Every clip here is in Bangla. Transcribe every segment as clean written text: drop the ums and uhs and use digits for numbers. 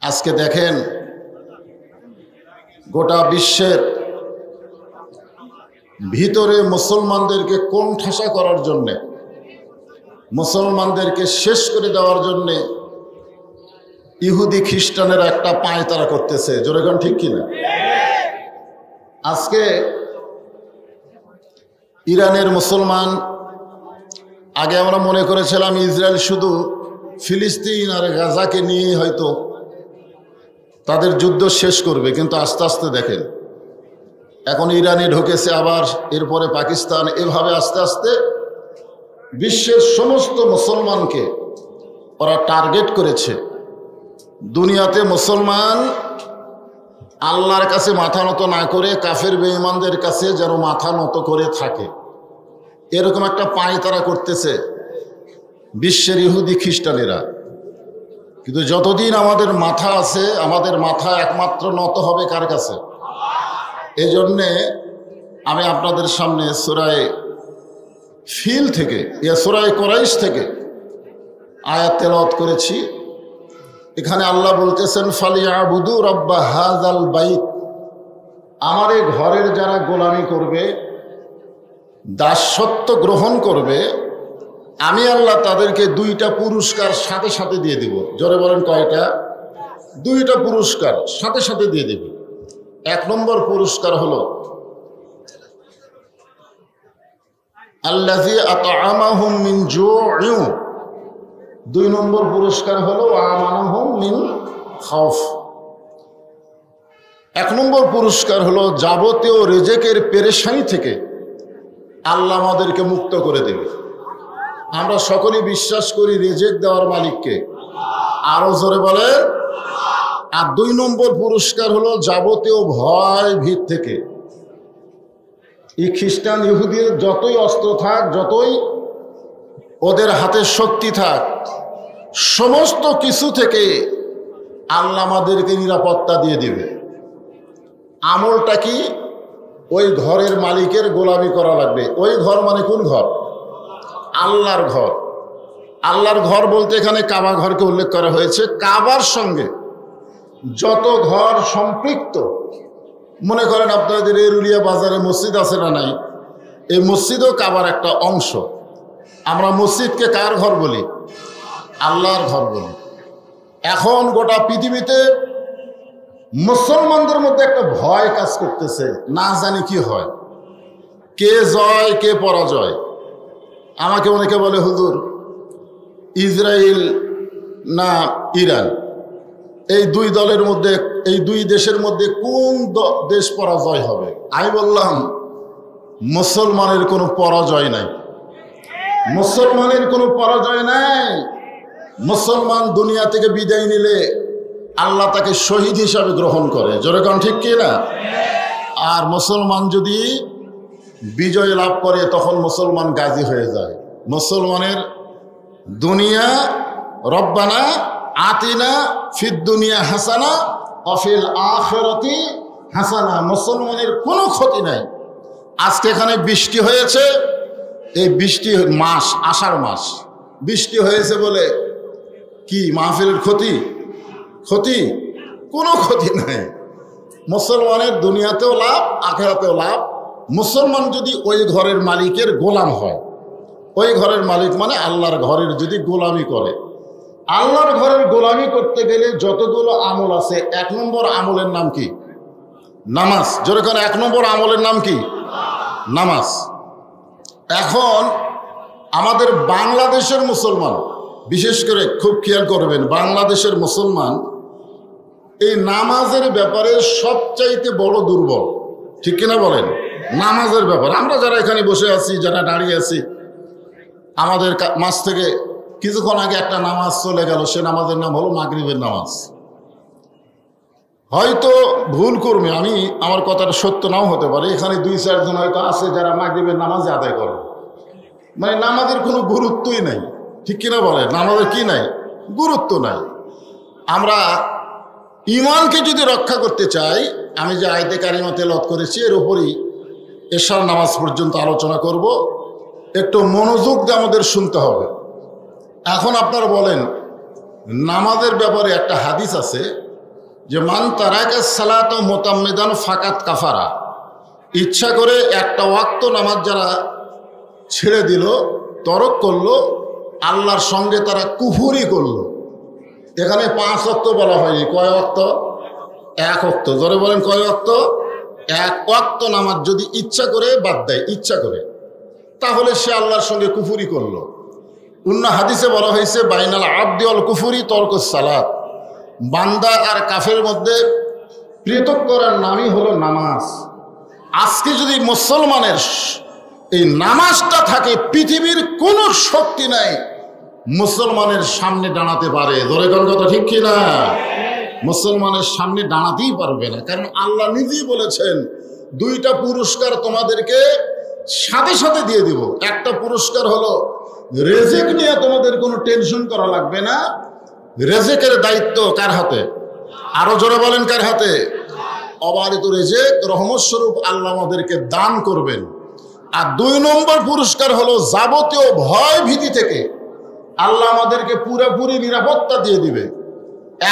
আজকে দেখেন গোটা বিশ্বের ভিতরে মুসলমানদেরকে কোণঠাসা করার জন্য, মুসলমানদেরকে শেষ করে দেওয়ার জন্য ইহুদি খ্রিস্টানেরা একটা পায়তারা করতেছে। জোরে কোন ঠিক কিনা? আজকে ইরানের মুসলমান, আগে আমরা মনে করেছিলাম ইসরায়েল শুধু ফিলিস্তিন আর গাজাকে নিয়ে হয়তো তাদের যুদ্ধ শেষ করবে, কিন্তু আস্তে আস্তে দেখেন এখন ইরানে ঢুকেছে, আবার এরপরে পাকিস্তান, এভাবে আস্তে আস্তে বিশ্বের সমস্ত মুসলমানকে ওরা টার্গেট করেছে। দুনিয়াতে মুসলমান আল্লাহর কাছে মাথা নত না করে কাফের বেঈমানদের কাছে যেন মাথা নত করে থাকে, এরকম একটা পায়তারা করতেছে বিশ্বের ইহুদি খ্রিস্টানেরা। কিন্তু যতদিন আমাদের মাথা আছে, আমাদের মাথা একমাত্র নত হবে কার কাছে? এই জন্যে আমি আপনাদের সামনে সূরা ফিল থেকে, সূরা কুরাইশ থেকে আয়াত তেলাওয়াত করেছি। এখানে আল্লাহ বলতেছেন, ফালিয়াবুদু রাব্বা হাযাল বাইত, আমার এই ঘরের যারা গোলামি করবে, দাসত্ব গ্রহণ করবে, আমি আল্লাহ তাদেরকে দুইটা পুরস্কার সাথে সাথে দিয়ে দিব। জোরে বলেন কয়টা? দুইটা পুরস্কার সাথে সাথে দিয়ে দিব। এক নম্বর পুরস্কার হলো আল্লাযী আত'আমাহুম মিন জু'ইন, দুই নম্বর পুরস্কার হলো আমানাহুম মিন খাউফ। এক নম্বর পুরস্কার হলো যাবতীয় রিজিকের পেরেশানি থেকে আল্লাহ আমাদেরকে মুক্ত করে দেবে। আমরা সকলেই বিশ্বাস করি রিজিক দেওয়ার মালিককে, আরো জোরে বলে। আর দুই নম্বর পুরস্কার হলো যাবতীয় ভয় ভীত থেকে। এই খ্রিস্টান ইহুদির যতই অস্ত্র থাক, যতই ওদের হাতে শক্তি থাক, সমস্ত কিছু থেকে আল্লাহ আমাদেরকে নিরাপত্তা দিয়ে দিবে। আমলটা কি? ওই ঘরের মালিকের গোলামি করা লাগবে। ওই ঘর মানে কোন ঘর? আল্লাহর ঘর। আল্লাহর ঘর বলতে এখানে কাবা ঘরকে উল্লেখ করা হয়েছে। কাবার সঙ্গে যত ঘর সম্পৃক্ত, মনে করেন আপনাদের এরুলিয়া বাজারে মসজিদ আছে না নাই, এই মসজিদও কাবার একটা অংশ। আমরা মসজিদকে কার ঘর বলি? আল্লাহর ঘর বলি। এখন গোটা পৃথিবীতে মুসলমানদের মধ্যে একটা ভয় কাজ করতেছে, না জানি কি হয়, কে জয় কে পরাজয়। আমাকে অনেকে বলে, হুজুর ইসরায়েল না ইরান, এই দুই দলের মধ্যে, এই দুই দেশের মধ্যে কোন দেশ পরাজয় হবে? আমি বললাম মুসলমানের কোনো পরাজয় নাই, মুসলমানের কোনো পরাজয় নাই। মুসলমান দুনিয়া থেকে বিদায় নিলে আল্লাহ তাকে শহীদ হিসাবে গ্রহণ করে। জোরে কোন ঠিক কি না? আর মুসলমান যদি বিজয় লাভ করে তখন মুসলমান গাজী হয়ে যায়। মুসলমানের দুনিয়া রব্বানা আতিনা ফিদ দুনিয়া হাসানা ওয়া ফিল আখিরাতি হাসানা, মুসলমানের কোনো ক্ষতি নাই। আজকে এখানে বৃষ্টি হয়েছে, এই বৃষ্টি মাস আষাঢ় মাস বৃষ্টি হয়েছে বলে কি মাহফিলের ক্ষতি? ক্ষতি? কোনো ক্ষতি নাই। মুসলমানের দুনিয়াতেও লাভ, আখিরাতেও লাভ। মুসলমান যদি ওই ঘরের মালিকের গোলাম হয়, ওই ঘরের মালিক মানে আল্লাহর ঘরের যদি গোলামি করে, আল্লাহর ঘরের গোলামি করতে গেলে যতগুলো আমল আছে, এক নম্বর আমলের নাম কি? নামাজ। যেরকম এক নম্বর আমলের নাম কি? নামাজ। এখন আমাদের বাংলাদেশের মুসলমান, বিশেষ করে খুব খেয়াল করবেন, বাংলাদেশের মুসলমান এই নামাজের ব্যাপারে সবচাইতে বড় দুর্বল। ঠিক কিনা বলেন? নামাজের ব্যাপার আমরা যারা এখানে বসে আছি, যারা দাঁড়িয়ে আছি, আমাদের মাঝ থেকে কিছুক্ষণ আগে একটা নামাজ চলে গেল, সে নামাজের নাম হলো মাগরিবের নামাজ। হয়তো ভুল করবে, আমি আমার কথাটা সত্য নাও হতে পারে, এখানে দুই চারজন হয়তো আছে যারা মাগরিবের নামাজে আদায় করে, মানে নামাজের কোনো গুরুত্বই নাই। ঠিক কিনা বলেন? নামাজের কি নাই? গুরুত্ব নাই। আমরা ইমানকে যদি রক্ষা করতে চাই, আমি যে আয়াতে কারিমা তেলাওয়াত করেছি এর উপরই এশার নামাজ পর্যন্ত আলোচনা করব, একটু মনোযোগ দিয়ে আমাদের শুনতে হবে। এখন আপনারা বলেন, নামাজের ব্যাপারে একটা হাদিস আছে, যে মান তারাকা সালাত মুতাম্মিদান ফাকাত কাফারা, ইচ্ছা করে একটা ওয়াক্ত নামাজ যারা ছেড়ে দিল, তরক করলো, আল্লাহর সঙ্গে তারা কুফরি করলো। এখানে 5 ওয়াক্ত বলা হয়নি, কয় ওয়াক্ত? 1 ওয়াক্ত। জোরে বলেন কয় ওয়াক্ত? 1 ওয়াক্ত নামাজ যদি ইচ্ছা করে বাদ দেয়, ইচ্ছা করে, তাহলে সে আল্লাহর সঙ্গে কুফরি করলো। অন্য হাদিসে বলা হয়েছে বাইনাল আবদি ওয়াল কুফরি তরকুস সালাত, বান্দা আর কাফের মধ্যে পৃথক করার নামই হলো নামাজ। আজকে যদি মুসলমানের এই নামাজটা থাকে, পৃথিবীর কোনো শক্তি নাই মুসলমানের সামনে দাঁড়াতে পারে। ধরে কোন কথা ঠিক কি না? মুসলমানের সামনে দাঁড়াতেই পারবে না, কারণ আল্লাহ নিজেই বলেছেন 2টা পুরস্কার তোমাদেরকে সাথে সাথে দিয়ে দিব। একটা পুরস্কার হলো রেজেক নিয়ে তোমাদের কোনো টেনশন করা লাগবে না, রেজেকের দায়িত্ব কার হাতে? আরো জোরে বলেন কার হাতে? অবারিত রেজেক রহমত স্বরূপ আল্লাহ আমাদেরকে দান করবেন। আর 2 নম্বর পুরস্কার হলো যাবতীয় ভয় ভীতি থেকে আল্লাহ আমাদেরকে পুরোপুরি নিরাপত্তা দিয়ে দিবে।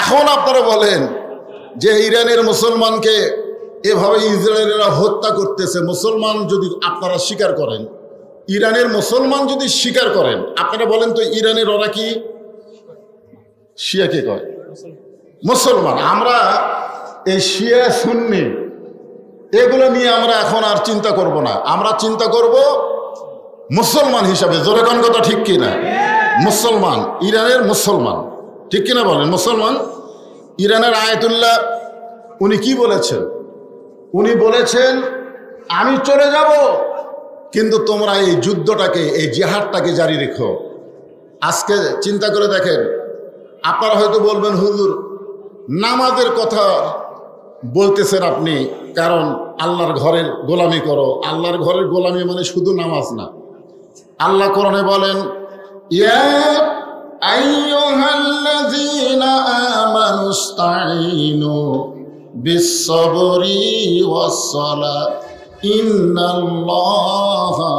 এখন আপনারা বলেন যে ইরানের মুসলমানকে এভাবে ইসরায়েলিরা হত্যা করতেছে, মুসলমান যদি আপনারা স্বীকার করেন, ইরানের মুসলমান যদি স্বীকার করেন, আপনারা বলেন তো ইরানের ওরা কি? শিয়া কে কয়? মুসলমান। আমরা এই শিয়া সুন্নি এগুলো নিয়ে আমরা এখন আর চিন্তা করব না, আমরা চিন্তা করব মুসলমান হিসাবে। জোরে কোন কথা ঠিক কিনা? মুসলমান, ইরানের মুসলমান, ঠিক কিনা বলেন? মুসলমান। ইরানের আয়াতুল্লাহ উনি কি বলেছেন? উনি বলেছেন আমি চলে যাব, কিন্তু তোমরা এই যুদ্ধটাকে, এই জিহাদটাকে জারি রেখো। আজকে চিন্তা করে দেখেন, আপনারা হয়তো বলবেন হুজুর নামাজের কথা বলতেছেন আপনি, কারণ আল্লাহর ঘরের গোলামি করো। আল্লাহর ঘরের গোলামি মানে শুধু নামাজ না। আল্লাহ কোরআনে বলেন ইয়া আইয়ুহাল্লাযীনা আমানুস্তাঈনু বিস-সাবরি ওয়াস-সালাহ ইন্নাল্লাহা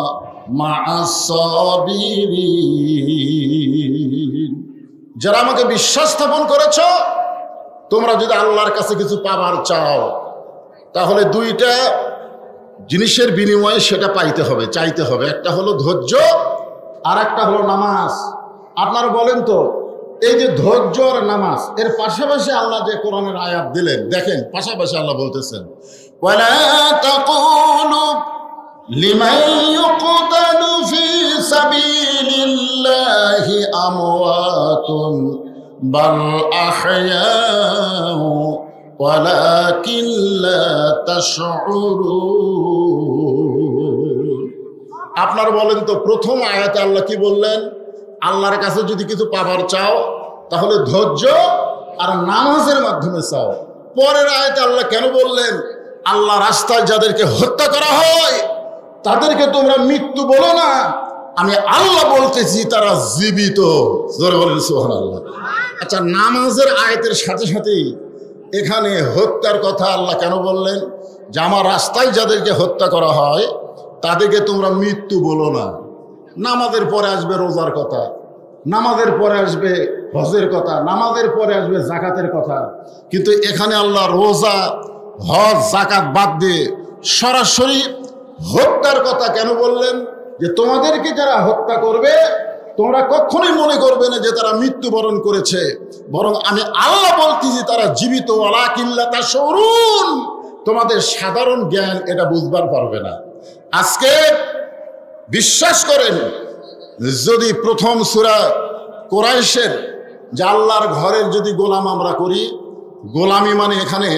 মা'আস-সাবিরিন। যারা আমাকে বিশ্বাস স্থাপন করেছ, তোমরা যদি আল্লাহর কাছে কিছু পাবার চাও, তাহলে 2টা জিনিসের বিনিময়ে সেটা পাইতে হবে, চাইতে হবে। একটা হলো ধৈর্য, আর একটা হলো নামাজ। আপনারা বলেন তো, এই যে ধৈর্য আর নামাজ, এর পাশাপাশি আল্লাহ যে কোরআনের আয়াত দিলেন, দেখেন পাশাপাশি আল্লাহ বলতেছেন ওয়ালা তাকুলু লিমান ইউকতালু ফি সাবিলিল্লাহি আমওয়াতুন বাল আহয়াউ ওয়ালাকিন লা তাশউরুন। আপনারা বলেন তো, প্রথম আয়াতে আল্লাহ কি বললেন? আল্লাহর কাছে যদি কিছু পাবার চাও, তাহলে ধৈর্য আর নামাজের মাধ্যমে চাও। পরের আয়াতে আল্লাহ কেন বললেন আল্লাহ রাস্তায় যাদেরকে হত্যা করা হয় তাদেরকে তোমরা মৃত্যু বলো না, আমি আল্লাহ বলতেছি তারা জীবিত। জোরে বলেন সুবহানাল্লাহ। আচ্ছা, নামাজের আয়াতের সাথে সাথেই এখানে হত্যার কথা আল্লাহ কেন বললেন? যে আমার রাস্তায় যাদেরকে হত্যা করা হয় তাদেরকে তোমরা মৃত্যু বলো না। নামাজের পরে আসবে রোজার কথা, নামাজের পরে আসবে হজের কথা, নামাজের পরে আসবে জাকাতের কথা, কিন্তু এখানে আল্লাহ রোজা, হজ, জাকাত বাদ দিয়ে সরাসরি হত্যার কথা কেন বললেন? যে তোমাদেরকে যারা হত্যা করবে তোমরা কখনোই মনে করবে না যে তারা মৃত্যুবরণ করেছে, বরং আমি আল্লাহ বলতেছি তারা জীবিত। ওয়ালাকিন লা তাশউরুন। তোমাদের সাধারণ জ্ঞান এটা বুঝবার পারবে না। আজকে বিশ্বাস করেন, যদি প্রথম সূরা কুরাইশের যে আল্লাহর ঘরের যদি গোলাম আমরা করি, গোলামি মানে এখানে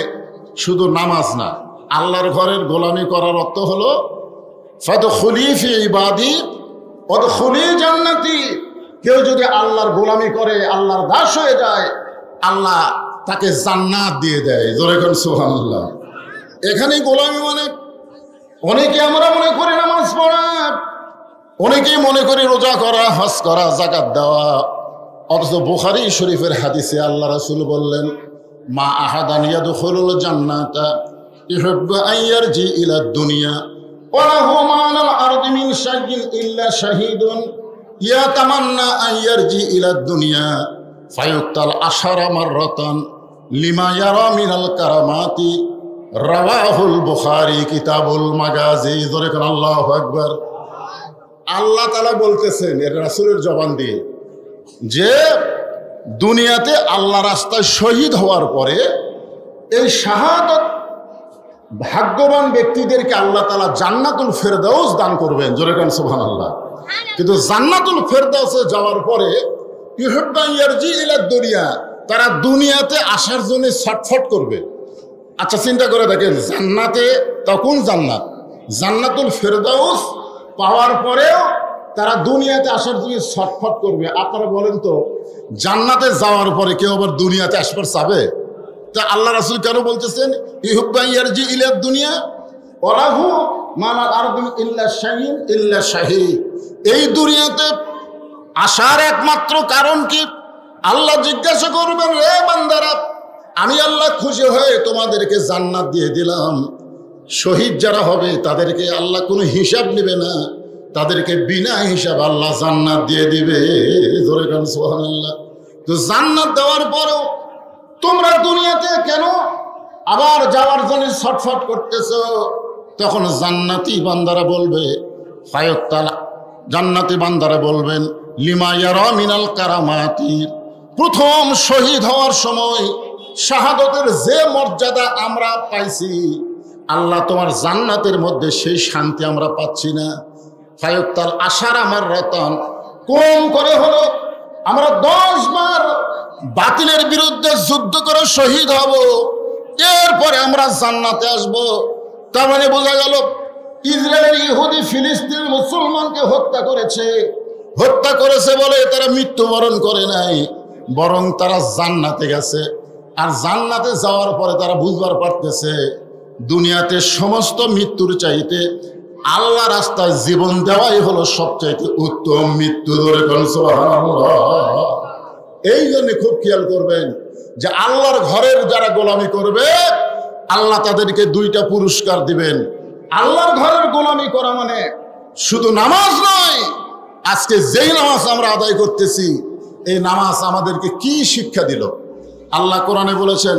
শুধু নামাজ না, আল্লাহর ঘরের গোলামি করার অর্থ হলো ফাদখুলি ফি ইবাদি ওয়াদখুলি জান্নাতি। কেউ যদি আল্লাহর গোলামি করে, আল্লাহর দাস হয়ে যায়, আল্লাহ তাকে জান্নাত দিয়ে দেয়। জোরে কোন সুবহানাল্লাহ। এখানে গোলামি মানে অনেকে আমরা মনে করি নামাজ পড়া, অনেকেই মনে করি রোজা করা, হজ করা, জাকাত দেওয়া, অথচ বুখারী শরীফের হাদিসে আল্লাহ রাসূল বললেন মা আহাদান ইয়াদখুলুল জান্নাতা ইউহিব্বু আন ইয়ারজি ইলা দুনিয়া ওয়া লাহু মা আলাল আরদি মিন শাইইন ইল্লা শাহীদুন ইয়াতামান্না আন ইয়ারজি ইলা দুনিয়া ফায়ুক্তাল আশারা মাররাতান লিমা ইয়ারা মিনাল কারামাতি রাওয়াহুল বুখারী কিতাবুল মাগাজি। জোরে কোন আল্লাহু আকবার। আল্লাহ তাআলা বলতেছেন এর রাসূলের জবান দিয়ে যে দুনিয়াতে আল্লাহ রাস্তায় শহীদ হওয়ার পরে এই শাহাদত ভাগ্যবান ব্যক্তিদেরকে আল্লাহ তাআলা জান্নাতুল ফেরদাউস দান করবেন। জোরে কোন সুবহানাল্লাহ। কিন্তু জান্নাতুল ফেরদাউসে যাওয়ার পরে ইউহিব্বু ইয়ারজি ইলা দুনিয়া, তারা দুনিয়াতে আসার জন্য ছটফট করবে। আচ্ছা চিন্তা করে দেখেন, জান্নাতে তখন জান্নাত, জান্নাতুল ফেরদাউস পাওয়ার পরেও তারা দুনিয়াতে আসার জন্য ছটফট করবে। আপনারা বলেন তো, জান্নাতে যাওয়ার পরে কেউ আবার দুনিয়াতে আসবার চাবে? তা আল্লাহ রাসূল কেন বলতেছেন ইউহিব্বু ইয়ারজি ইলা দুনিয়া ওয়ালাহু মানাল আরদু ইল্লা শাহীন ইল্লা শাহীদ। এই দুনিয়াতে আসার একমাত্র কারণ কি? আল্লাহ জিজ্ঞাসা করবেন, রে বান্দারা, আমি আল্লাহ খুশি হয়ে তোমাদেরকে জান্নাত দিয়ে দিলাম, শহীদ যারা হবে তাদেরকে আল্লাহ কোনো হিসাব নেবে না, তাদেরকে বিনা হিসাব আল্লাহ জান্নাত দিয়ে দিবে। ধরে গান সুবহানাল্লাহ। তো জান্নাত দেওয়ার পরেও তোমরা দুনিয়াতে কেন আবার যাওয়ার জন্য ছটফট করতেছো? তখন জান্নাতি বান্দারা বলবে, ফায়াত্তালা, জান্নাতি বান্দারা বলবেন, লিমা ইয়ারা মিনাল কারামাতি, প্রথম শহীদ হওয়ার সময় শাহাদতের যে মর্যাদা আমরা পাইছি, আল্লাহ তোমার জান্নাতের মধ্যে সেই শান্তি আমরা পাচ্ছি না। ফায়াত্তাল আশার আমার রতন, কম করে হলো আমরা 10 বার বাতিলের বিরুদ্ধে যুদ্ধ করে শহীদ হব, এরপরে আমরা জান্নাতে আসব। তার মানে বোঝা গেল ইসরায়েলের ইহুদি ফিলিস্তিন মুসলমানকে হত্যা করেছে বলে তারা মৃত্যুবরণ করে নাই, বরং তারা জান্নাতে গেছে। আর জান্নাতে যাওয়ার পরে তারা বুঝবার পারতেছে দুনিয়াতে সমস্ত মৃত্যুর চাইতে আল্লাহ রাস্তায় জীবন দেওয়াই হলো সবচাইতে উত্তম মৃত্যু। ধরে সুবহানাল্লাহ। এই জন্য খুব খেয়াল করবেন যে আল্লাহর ঘরের যারা গোলামি করবে আল্লাহ তাদেরকে 2টা পুরস্কার দিবেন। আল্লাহর ঘরের গোলামি করা মানে শুধু নামাজ নয়। আজকে যেই নামাজ আমরা আদায় করতেছি, এই নামাজ আমাদেরকে কি শিক্ষা দিল? আল্লাহ কোরআনে বলেছেন,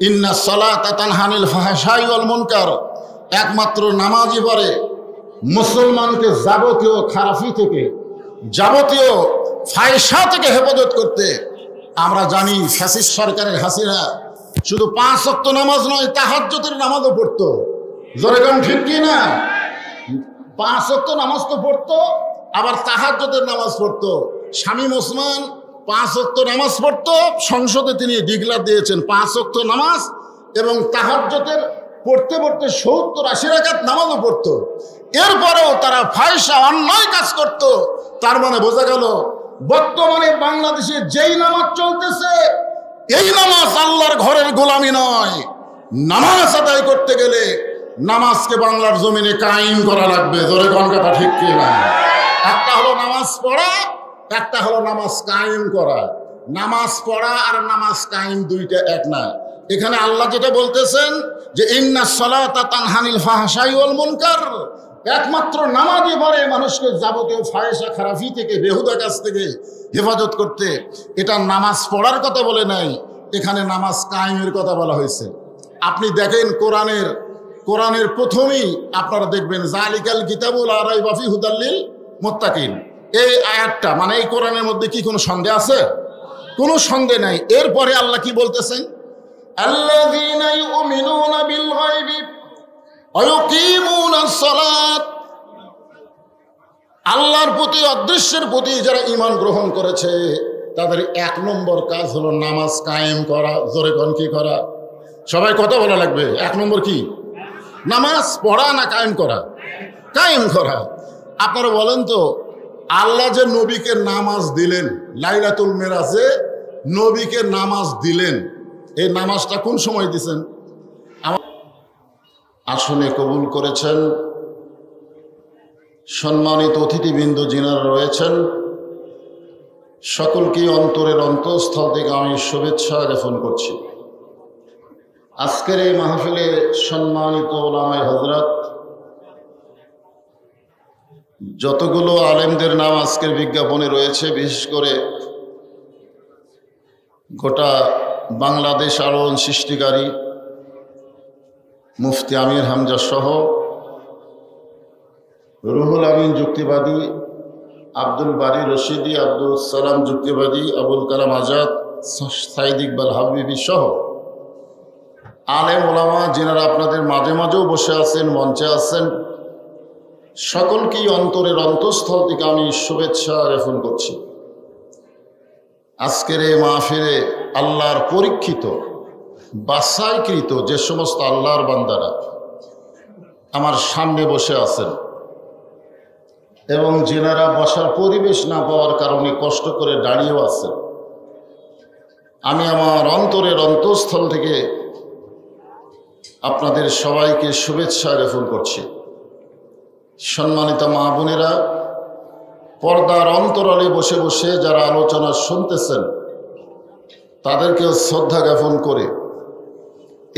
ইন্নাস সালাতা তানহা আনিল ফাহশাই ওয়াল মুনকার, একমাত্র নামাজই পারে মুসলমানকে যাবতীয় খারাপি থেকে, যাবতীয় ফায়সা থেকে হেফাজত করতে। আমরা জানি ফ্যাসিস্ট সরকারের হাসিনা শুধু 5 ওয়াক্ত নামাজ নয়, তাহাজ্জুদের নামাজও পড়তো। জোরে গান ঠিক কি না? 5 ওয়াক্ত নামাজ তো পড়তো, আবার তাহাজ্জুদের নামাজ পড়তো। শামীম ওসমান 5 ওয়াক্ত নামাজ পড়তো, সংসদে তিনি ডিক্লার দিয়েছেন 5 ওয়াক্ত নামাজ, এবং তাহাজ্জুদের পড়তে পড়তে 70-80 রাকাত নামাজও পড়তো। এরপরেও তারা ফায়সা অন্যায় কাজ করত। তার মানে বোঝা গেল বর্তমানে বাংলাদেশে যেই নামাজ চলতেছে, এই নামাজ আল্লাহর ঘরের গোলামি নয়। নামাজ আদায় করতে গেলে নামাজকে বাংলার জমিনে কায়েম করা লাগবে। জোরে কোন কথা ঠিক কি না? একটা হলো নামাজ পড়া, একটা হলো নামাজ কায়েম করা। নামাজ পড়া আর নামাজ কায়েম 2টা এক না। এখানে আল্লাহ যেটা বলতেছেন যে ইন্নাস সালাতা তানহা আনিল ফাহশাই ওয়াল মুনকার, একমাত্র নামাজই পারে মানুষকে যাবতীয় ফায়সা খারাপি থেকে, বেহুদা কাজ থেকে হেফাজত করতে। এটা নামাজ পড়ার কথা বলে নাই, এখানে নামাজ কায়েমের কথা বলা হয়েছে। আপনি দেখেন কোরআনের প্রথমেই আপনারা দেখবেন যালিকাল কিতাবুল লা রাইবা ফিহি হুদাল লিল মুত্তাকিন, এই আয়াতটা মানে এই কোরআনের মধ্যে কি কোনো সন্দেহ আছে? কোনো সন্দেহ নাই। এরপরে আল্লাহ কি বলতেছেন? আল্লাযীনা ইউমিনুনা বিল গায়বি ওয়া ইউকিমুনাস সালাত, আল্লাহর প্রতি, অদৃশ্যের প্রতি যারা ঈমান গ্রহণ করেছে তাদের 1 নম্বর কাজ হলো নামাজ কায়েম করা। জোরে কোন কি করা? সবাই কথা বলা লাগবে। 1 নম্বর কি? নামাজ পড়া না কায়েম করা? কায়েম করা। আপনারা বলেন তো, আল্লাহ যে নবীকে নামাজ দিলেন, লাইলাতুল মেরাজে নবীকে নামাজ দিলেন, এই নামাজটা কোন সময় দিছেন? আসনে কবুল করেছেন সম্মানিত অতিথিবৃন্দ যিনারা রয়েছেন, সকলকে অন্তরের অন্তঃস্থল থেকে আমি শুভেচ্ছা জ্ঞাপন করছি। আজকের এই মাহফিলে সম্মানিত ওলামায়ে হযরত, যতগুলো আলেমদের নাম আজকের বিজ্ঞাপনে রয়েছে, বিশেষ করে গোটা বাংলাদেশ আলোড়ন সৃষ্টিকারী মুফতি আমির হামজা সহ রুহুল আমিন যুক্তিবাদী, আব্দুল বারী রশিদি, আব্দুল সালাম যুক্তিবাদী, আবুল কালাম আজাদ, সাইদ ইকবাল হাবিবি সহ আলেম ওলামা যিনারা আপনাদের মাঝে মাঝেও বসে আছেন, মঞ্চে আছেন, সকলকেই অন্তরের অন্তঃস্থল থেকে আমি শুভেচ্ছা জ্ঞাপন করছি। আজকের এই মাহফিলে আল্লাহর পরীক্ষিত বাছাইকৃত যে সমস্ত আল্লাহর বান্দারা আমার সামনে বসে আছেন এবং যেনারা বসার পরিবেশ না পাওয়ার কারণে কষ্ট করে দাঁড়িয়েও আছেন, আমি আমার অন্তরের অন্তঃস্থল থেকে আপনাদের সবাইকে শুভেচ্ছা জ্ঞাপন করছি। সম্মানিত মা বোনেরা, পর্দার অন্তরালে বসে বসে যারা আলোচনা শুনতেছেন তাদেরকে শ্রদ্ধা জ্ঞাপন করে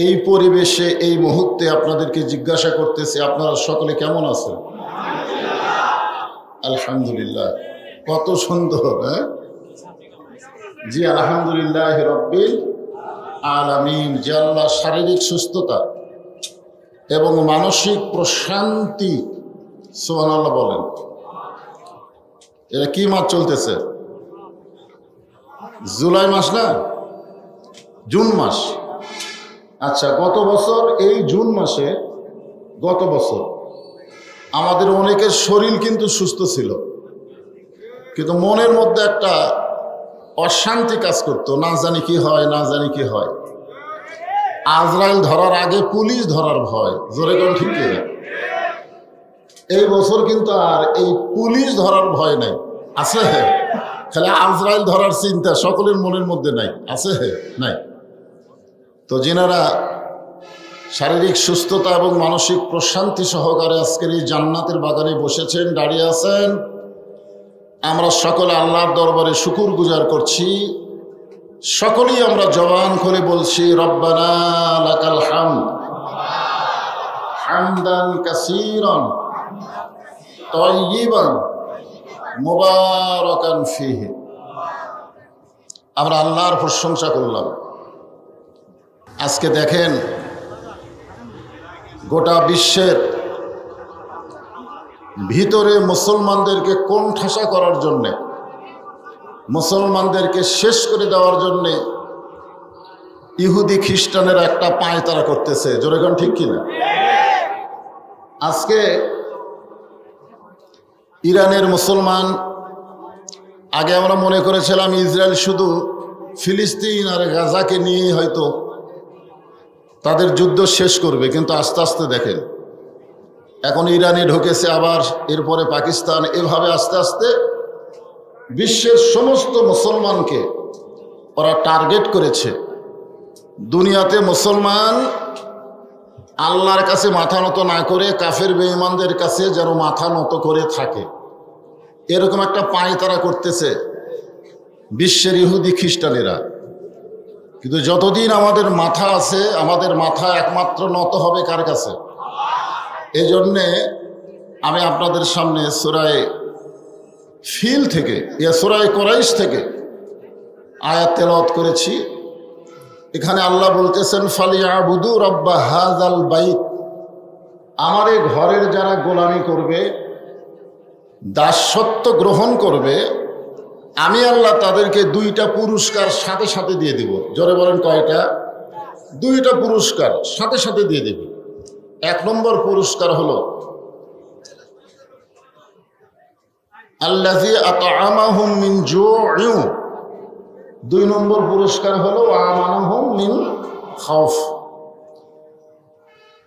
এই পরিবেশে এই মুহূর্তে আপনাদেরকে জিজ্ঞাসা করতেছি, আপনারা সকলে কেমন আছেন? আলহামদুলিল্লাহ। কত সুন্দর, হ্যাঁ জি, আলহামদুলিল্লাহ রব্বিল আলামিন। যে আল্লাহ শারীরিক সুস্থতা এবং মানসিক প্রশান্তি, সুবহানাল্লাহ বলেন। এটা কি মাস চলতেছে? জুলাই মাস না, জুন মাস। আচ্ছা, গত বছর এই জুন মাসে গত বছর আমাদের অনেকের শরীর কিন্তু সুস্থ ছিল, কিন্তু মনের মধ্যে একটা অশান্তি কাজ করতো, না জানি কি হয়, না জানি কি হয়। আজরাইল ধরার আগে পুলিশ ধরার ভয়, জোরে কোন ঠিক কিনা? এই বছর কিন্তু আর এই পুলিশ ধরার ভয় নাই, আছে খালি আজরাইল ধরার চিন্তা সকলের মনের মধ্যে নাই, আছে নাই? তো যিনারা শারীরিক সুস্থতা এবং মানসিক প্রশান্তি সহকারে আজকের এই জান্নাতের বাগানে বসেছেন, দাঁড়িয়ে আছেন, আমরা সকলে আল্লাহর দরবারে শুকুর গুজার করছি। সকলেই আমরা জবান খুলে বলছি, রব্বানা লাকাল হামদ হামদান কাসীরান তাইয়িবান মুবারাকান ফীহি। আমরা আল্লাহর প্রশংসা করলাম। আজকে দেখেন, গোটা বিশ্বের ভিতরে মুসলমানদেরকে কোণঠাসা করার জন্যে, মুসলমানদেরকে শেষ করে দেওয়ার জন্যে ইহুদি খ্রিস্টানের একটা পায়তারা করতেছে, জোরে কোন ঠিক কিনা? আজকে ইরানের মুসলমান, আগে আমরা মনে করেছিলাম ইসরায়েল শুধু ফিলিস্তিন আর গাজাকে নিয়ে হয়তো তাদের যুদ্ধ শেষ করবে, কিন্তু আস্তে আস্তে দেখেন এখন ইরানে ঢুকেছে, আবার এরপরে পাকিস্তান, এভাবে আস্তে আস্তে বিশ্বের সমস্ত মুসলমানকে ওরা টার্গেট করেছে। দুনিয়াতে মুসলমান আল্লাহর কাছে মাথা নত না করে কাফের বেঈমানদের কাছে যেন মাথা নত করে থাকে, এরকম একটা পায়তারা করতেছে বিশ্বের ইহুদি খ্রিস্টানেরা। কিন্তু যতদিন আমাদের মাথা আছে, আমাদের মাথা একমাত্র নত হবে কার কাছে? এই জন্যে আমি আপনাদের সামনে সূরায়ে ফিল থেকে, সূরায়ে কুরাইশ থেকে আয়াত তেলাওয়াত করেছি। এখানে আল্লাহ বলতেছেন, ফালিয়াবুদু রাব্বা হাযাল বাইত। আমার এই ঘরের যারা গোলামি করবে, দাসত্ব গ্রহণ করবে, আমি আল্লাহ তাদেরকে দুইটা পুরস্কার সাথে সাথে দিয়ে দিব। জোরে বলেন কয়টা? দুইটা পুরস্কার সাথে সাথে দিয়ে দেব। এক নম্বর পুরস্কার হলো আল্লাযী আত'আমাহুম মিন জু'ইন। দুই নম্বর পুরস্কার হলো আমানাহুম মিন খাউফ।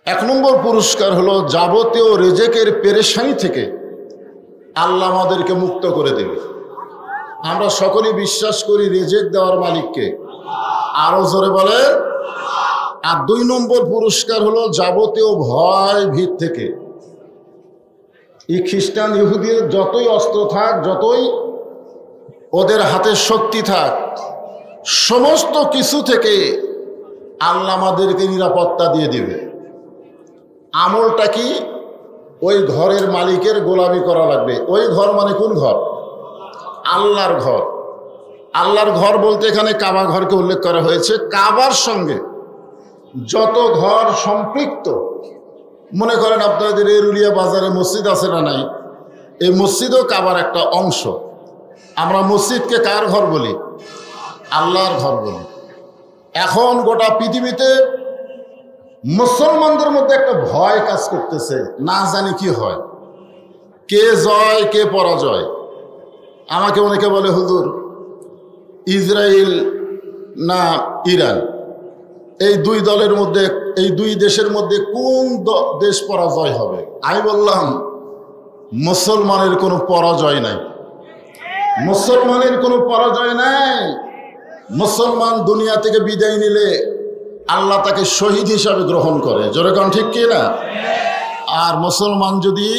এক নম্বর পুরস্কার হলো যাবতীয় রিজিকের পেরেশানি থেকে আল্লাহ আমাদেরকে মুক্ত করে দেবে। আমরা সকলেই বিশ্বাস করি রিজিক দেওয়ার মালিককে, আরো জোরে বলে। আর দুই নম্বর পুরস্কার হলো যাবতীয় ভয় ভীত থেকে। এই খ্রিস্টান ইহুদির যতই অস্ত্র থাক, যতই ওদের হাতে শক্তি থাক, সমস্ত কিছু থেকে আল্লাহ আমাদেরকে নিরাপত্তা দিয়ে দিবে। আমলটা কি? ওই ঘরের মালিকের গোলামি করা লাগবে। ওই ঘর মানে কোন ঘর? আল্লাহর ঘর। আল্লাহর ঘর বলতে এখানে কাবা ঘরকে উল্লেখ করা হয়েছে। কাবার সঙ্গে যত ঘর সম্পৃক্ত, মনে করেন আপনাদের এরুলিয়া বাজারে মসজিদ আছে না নাই, এই মসজিদও কাবার একটা অংশ। আমরা মসজিদকে কার ঘর বলি? আল্লাহর ঘর বলি। এখন গোটা পৃথিবীতে মুসলমানদের মধ্যে একটা ভয় কাজ করতেছে, না জানি কি হয়, কে জয় কে পরাজয়। আমাকে অনেকে বলে, হুজুর ইসরায়েল না ইরান, এই দুই দলের মধ্যে, এই দুই দেশের মধ্যে কোন দেশ পরাজয় হবে? আমি বললাম, মুসলমানের কোনো পরাজয় নাই, মুসলমানের কোনো পরাজয় নাই। মুসলমান দুনিয়া থেকে বিদায় নিলে আল্লাহ তাকে শহীদ হিসাবে গ্রহণ করে, জোরে কোন ঠিক কি না? আর মুসলমান যদি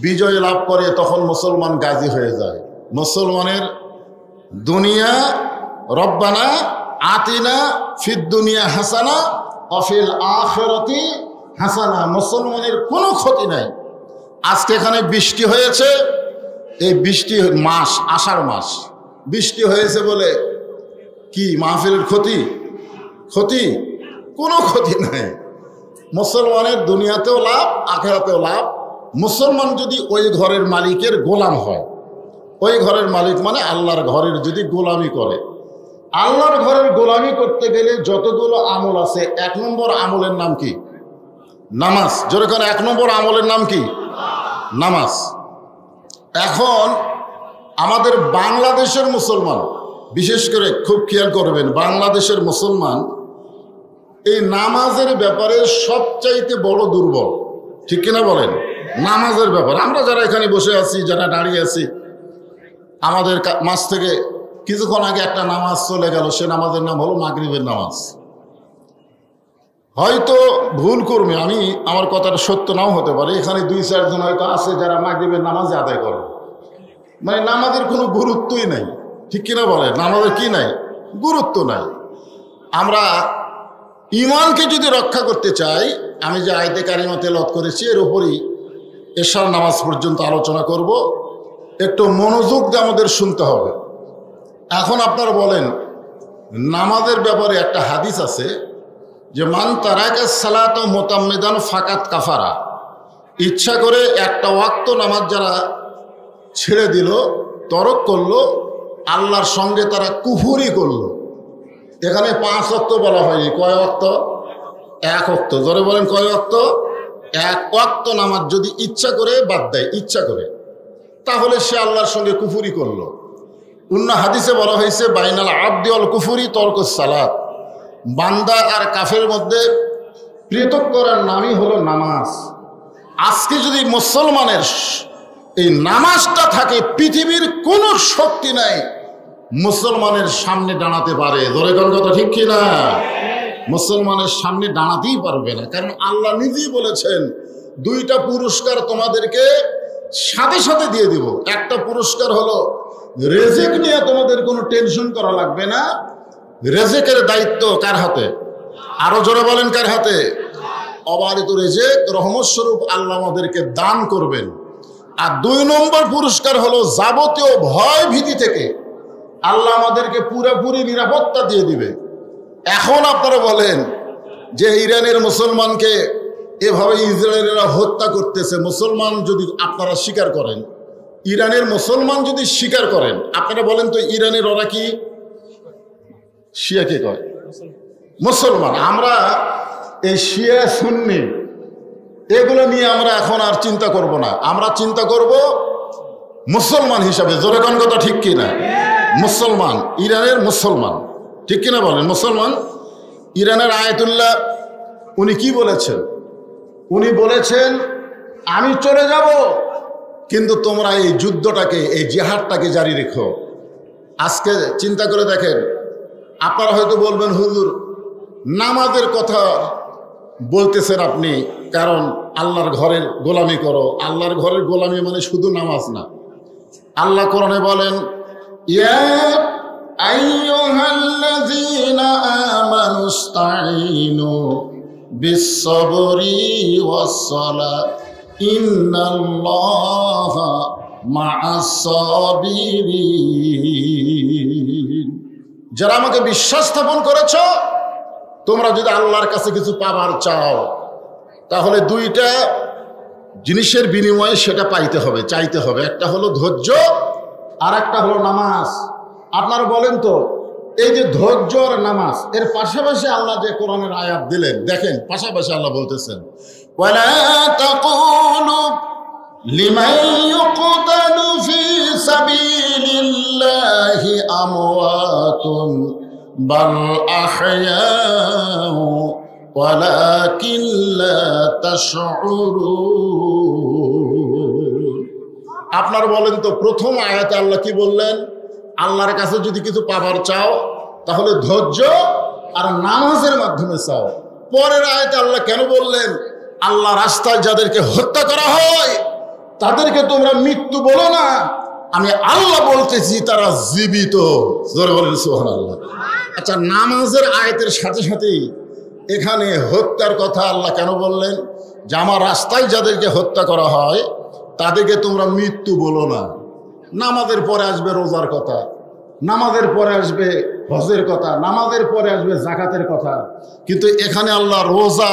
বিজয় লাভ করে তখন মুসলমান গাজী হয়ে যায়। মুসলমানের দুনিয়া রব্বানা আতিনা ফিদ দুনিয়া হাসানা অফিল আখিরাতি হাসানা, মুসলমানের কোনো ক্ষতি নাই। আজকে এখানে বৃষ্টি হয়েছে, এই বৃষ্টি মাস আষাঢ় মাস বৃষ্টি হয়েছে বলে কি মাহফিলের ক্ষতি? ক্ষতি কোনো ক্ষতি নাই। মুসলমানের দুনিয়াতেও লাভ, আখিরাতেও লাভ। মুসলমান যদি ওই ঘরের মালিকের গোলাম হয়, ওই ঘরের মালিক মানে আল্লাহর ঘরের যদি গোলামি করে, আল্লাহর ঘরের গোলামি করতে গেলে যতগুলো আমল আছে, 1 নম্বর আমলের নাম কি? নামাজ। জোরে করে 1 নম্বর আমলের নাম কি? নামাজ। এখন আমাদের বাংলাদেশের মুসলমান, বিশেষ করে খুব খেয়াল করবেন, বাংলাদেশের মুসলমান এই নামাজের ব্যাপারে সবচাইতে বড় দুর্বল, ঠিক কিনা বলেন? নামাজের ব্যাপারে আমরা যারা এখানে বসে আছি, যারা দাঁড়িয়ে আছি, আমাদের মাঝ থেকে কিছুক্ষণ আগে একটা নামাজ চলে গেল, সে নামাজের নাম হলো মাগরিবের নামাজ। হয়তো ভুল করবে, আমি আমার কথাটা সত্য নাও হতে পারে, এখানে 2-4 জন হয়তো আছে যারা মাগরিবের নামাজ আদায় করে, মানে নামাজের কোনো গুরুত্বই নাই, ঠিক কিনা বলে? নামাজের কি নাই? গুরুত্ব নাই। আমরা ইমানকে যদি রক্ষা করতে চাই, আমি যে আয়াতে কারিমা তেলাওয়াত করেছি এর উপরই এশার নামাজ পর্যন্ত আলোচনা করব, একটু মনোযোগ দিয়ে আমাদের শুনতে হবে। এখন আপনারা বলেন, নামাজের ব্যাপারে একটা হাদিস আছে যে মান তারাকা সালাত মুতাম্মিদান ফাকাত কাফারা, ইচ্ছা করে একটা ওয়াক্ত নামাজ যারা ছেড়ে দিল, তরক করলো, আল্লাহর সঙ্গে তারা কুফরি করলো। এখানে 5 ওয়াক্ত বলা হয়নি, কয় ওয়াক্ত? 1 ওয়াক্ত। জোরে বলেন, কয় ওয়াক্ত? 1 ওয়াক্ত নামাজ যদি ইচ্ছা করে বাদ দেয়, ইচ্ছা করে, তাহলে সে আল্লাহর সঙ্গে কুফরি করলো। অন্য হাদিসে বলা হয়েছে বাইনাল আবদি ওয়াল কুফরি তরকুস সালাত, বান্দা আর কাফের মধ্যে পৃথক করার নামই হলো নামাজ। আজকে যদি মুসলমানের এই নামাজটা থাকে, পৃথিবীর কোনো শক্তি নাই মুসলমানের সামনে দাঁড়াতে পারে। ধরে কোন কথা ঠিক কি না? মুসলমানের সামনে দাঁড়াতেই পারবে না, কারণ আল্লাহ নিজেই বলেছেন 2টা পুরস্কার তোমাদেরকে সাথে সাথে দিয়ে দিব। একটা পুরস্কার হলো রেজেক নিয়ে তোমাদের কোনো টেনশন করা লাগবে না, রেজেকের দায়িত্ব কার হাতে? আরো জোরে বলেন, কার হাতে? অবারিত রেজেক রহমত স্বরূপ আল্লাহ আমাদেরকে দান করবেন। আর 2 নম্বর পুরস্কার হলো যাবতীয় ভয় ভীতি থেকে আল্লাহ আমাদেরকে পুরোপুরি নিরাপত্তা দিয়ে দিবে। এখন আপনারা বলেন যে ইরানের মুসলমানকে এভাবে ইসরায়েলেরা হত্যা করতেছে, মুসলমান যদি আপনারা স্বীকার করেন, ইরানের মুসলমান যদি স্বীকার করেন, আপনারা বলেন তো ইরানের ওরা কি? শিয়া কে কয়? মুসলমান। আমরা এই শিয়া সুন্নি এগুলো নিয়ে আমরা এখন আর চিন্তা করব না, আমরা চিন্তা করব মুসলমান হিসাবে। জোরে কোন কথা ঠিক কিনা? মুসলমান, ইরানের মুসলমান, ঠিক কিনা বলেন? মুসলমান। ইরানের আয়াতুল্লাহ উনি কি বলেছেন? উনি বলেছেন আমি চলে যাব, কিন্তু তোমরা এই যুদ্ধটাকে, এই জিহাদটাকে জারি রেখো। আজকে চিন্তা করে দেখেন, আপনারা হয়তো বলবেন হুজুর নামাজের কথা বলতেছেন আপনি, কারণ আল্লাহর ঘরের গোলামি করো। আল্লাহর ঘরের গোলামি মানে শুধু নামাজ না। আল্লাহ কোরআনে বলেন ইয়া আইয়ুহাল্লাযীনা আমানুস্তাঈনু বিস-সাবরি ওয়াস-সালাহ ইন্নাল্লাহা মা'আস-সাবিরিন। যারা আমাকে বিশ্বাস স্থাপন করেছ, তোমরা যদি আল্লাহর কাছে কিছু পাবার চাও তাহলে দুইটা জিনিসের বিনিময়ে সেটা পাইতে হবে, চাইতে হবে। একটা হলো ধৈর্য, আর একটা হলো নামাজ। আপনারা বলেন তো, এই যে ধৈর্য আর নামাজ, এর পাশাপাশি আল্লাহ যে কোরআনের আয়াত দিলেন, দেখেন পাশাপাশি আল্লাহ বলতেছেন, ওয়ালা তাকুলু লিমান ইউকতালু ফি সাবিলিল্লাহি আমওয়াতুন বাল আহয়াউ ওয়ালাকিন লা তাশউরুন। আপনারা বলেন তো, প্রথম আয়াতে আল্লাহ কি বললেন? আল্লাহর কাছে যদি কিছু পাবার চাও তাহলে ধৈর্য আর নামাজের মাধ্যমে চাও। পরের আয়াতে আল্লাহ কেন বললেন আল্লাহ রাস্তায় যাদেরকে হত্যা করা হয় তাদেরকে তোমরা মৃত্যু বলো না, আমি আল্লাহ বলতেছি তারা জীবিত। জোরে বলেন সুবহানাল্লাহ। আচ্ছা, নামাজের আয়াতের সাথে সাথেই এখানে হত্যার কথা আল্লাহ কেন বললেন? যে আমার রাস্তায় যাদেরকে হত্যা করা হয় তাদেরকে তোমরা মৃত্যু বলো না। নামাজের পরে আসবে রোজার কথা, নামাজের পরে আসবে হজের কথা, নামাজের পরে আসবে জাকাতের কথা, কিন্তু এখানে আল্লাহ রোজা,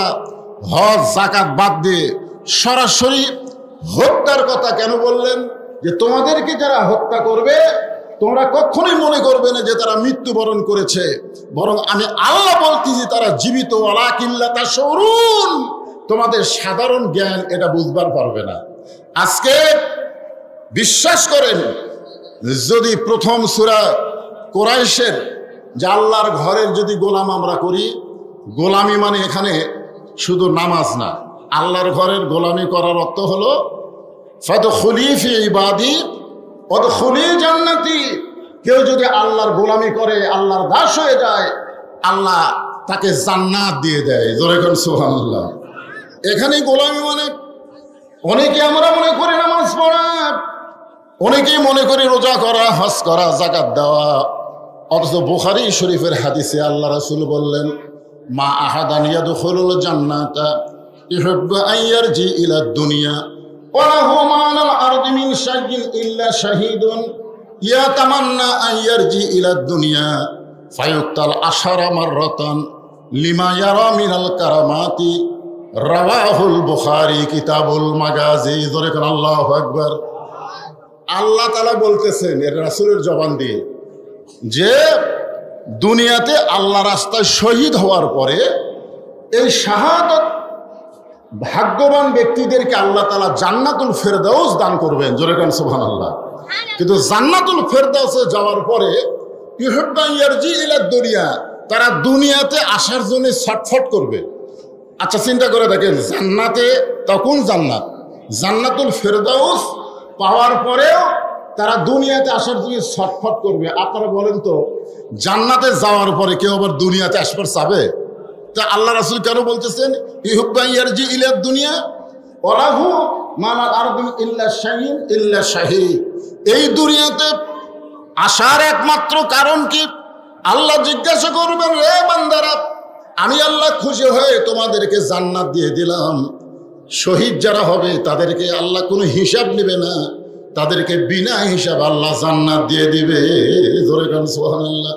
হজ, জাকাত বাদ দিয়ে সরাসরি হত্যার কথা কেন বললেন? যে তোমাদেরকে যারা হত্যা করবে তোমরা কখনোই মনে করবে না যে তারা মৃত্যুবরণ করেছে, বরং আমি আল্লাহ বলতেছি তারা জীবিত। ওয়ালাকিন লা তাশউরুন। তোমাদের সাধারণ জ্ঞান এটা বুঝবার পারবে না। আজকে বিশ্বাস করেন, যদি প্রথম সূরা কুরাইশের যে আল্লাহর ঘরের যদি গোলাম আমরা করি, গোলামি মানে এখানে শুধু নামাজ না, আল্লাহর ঘরের গোলামি করার অর্থ হলো ফাদখুলি ফি ইবাদি ওয়াদখুলি জান্নাতি। কেউ যদি আল্লাহর গোলামি করে, আল্লাহর দাস হয়ে যায়, আল্লাহ তাকে জান্নাত দিয়ে দেয়। জোরে কোন সুবহানাল্লাহ। এখানে গোলামি মানে অনেকে আমরা মনে করি নামাজ পড়া, অনেকেই মনে করি রোজা করা, হজ করা, জাকাত দেওয়া, অথচ বুখারী শরীফের হাদিসে আল্লাহ রাসূল বললেন, মা আহাদান ইয়াদখুলুল জান্নাতা ইউহিব্বু আন ইয়ারজি ইলা দুনিয়া ওয়া লাহু মা আলাল আরদি মিন শাইইন ইল্লা শাহীদুন ইয়াতামান্না আন ইয়ারজি ইলা দুনিয়া ফায়ুক্তাল আশারা মাররাতান লিমা ইয়ারা মিনাল কারামাতি। রাওয়াহুল বুখারী কিতাবুল মাগাজি। জোরে কোন আল্লাহু আকবার। আল্লাহ তাআলা বলতেছেন এর রাসূলের জবান দিয়ে যে দুনিয়াতে আল্লাহ রাস্তায় শহীদ হওয়ার পরে এই শাহাদাত ভাগ্যবান ব্যক্তিদেরকে আল্লাহ তাআলা জান্নাতুল ফেরদাউস দান করবেন। জোরে কোন সুবহানাল্লাহ। কিন্তু জান্নাতুল ফেরদাউসে যাওয়ার পরে ইউহিব্বু আন ইয়ারজি ইলা দুনিয়া, তারা দুনিয়াতে আসার জন্য ছটফট করবে। আচ্ছা, চিন্তা করে দেখেন, জান্নাতে তখন জান্নাতুল ফেরদাউস পাওয়ার পরেও তারা দুনিয়াতে আসার জন্য ছটফট করবে। আপনারা বলেন তো, জান্নাতে যাওয়ার পরে কেউ আবার দুনিয়াতে আসবার চাবে? তা আল্লাহ রাসূল কেন বলতেছেন ইউহিব্বু আন ইয়ারজি ইলা দুনিয়া ওয়া লাহু মা আলাল আরদি ইল্লা শাইইন ইল্লা শাহীদ। এই দুনিয়াতে আসার একমাত্র কারণ কি? আল্লাহ জিজ্ঞাসা করবেন, রে বান্দারা, আমি আল্লাহ খুশি হয়ে তোমাদেরকে জান্নাত দিয়ে দিলাম, শহীদ যারা হবে তাদেরকে আল্লাহ কোনো হিসাব নেবে না, তাদেরকে বিনা হিসাব আল্লাহ জান্নাত দিয়ে দিবে। ধরে গান সুবহানাল্লাহ।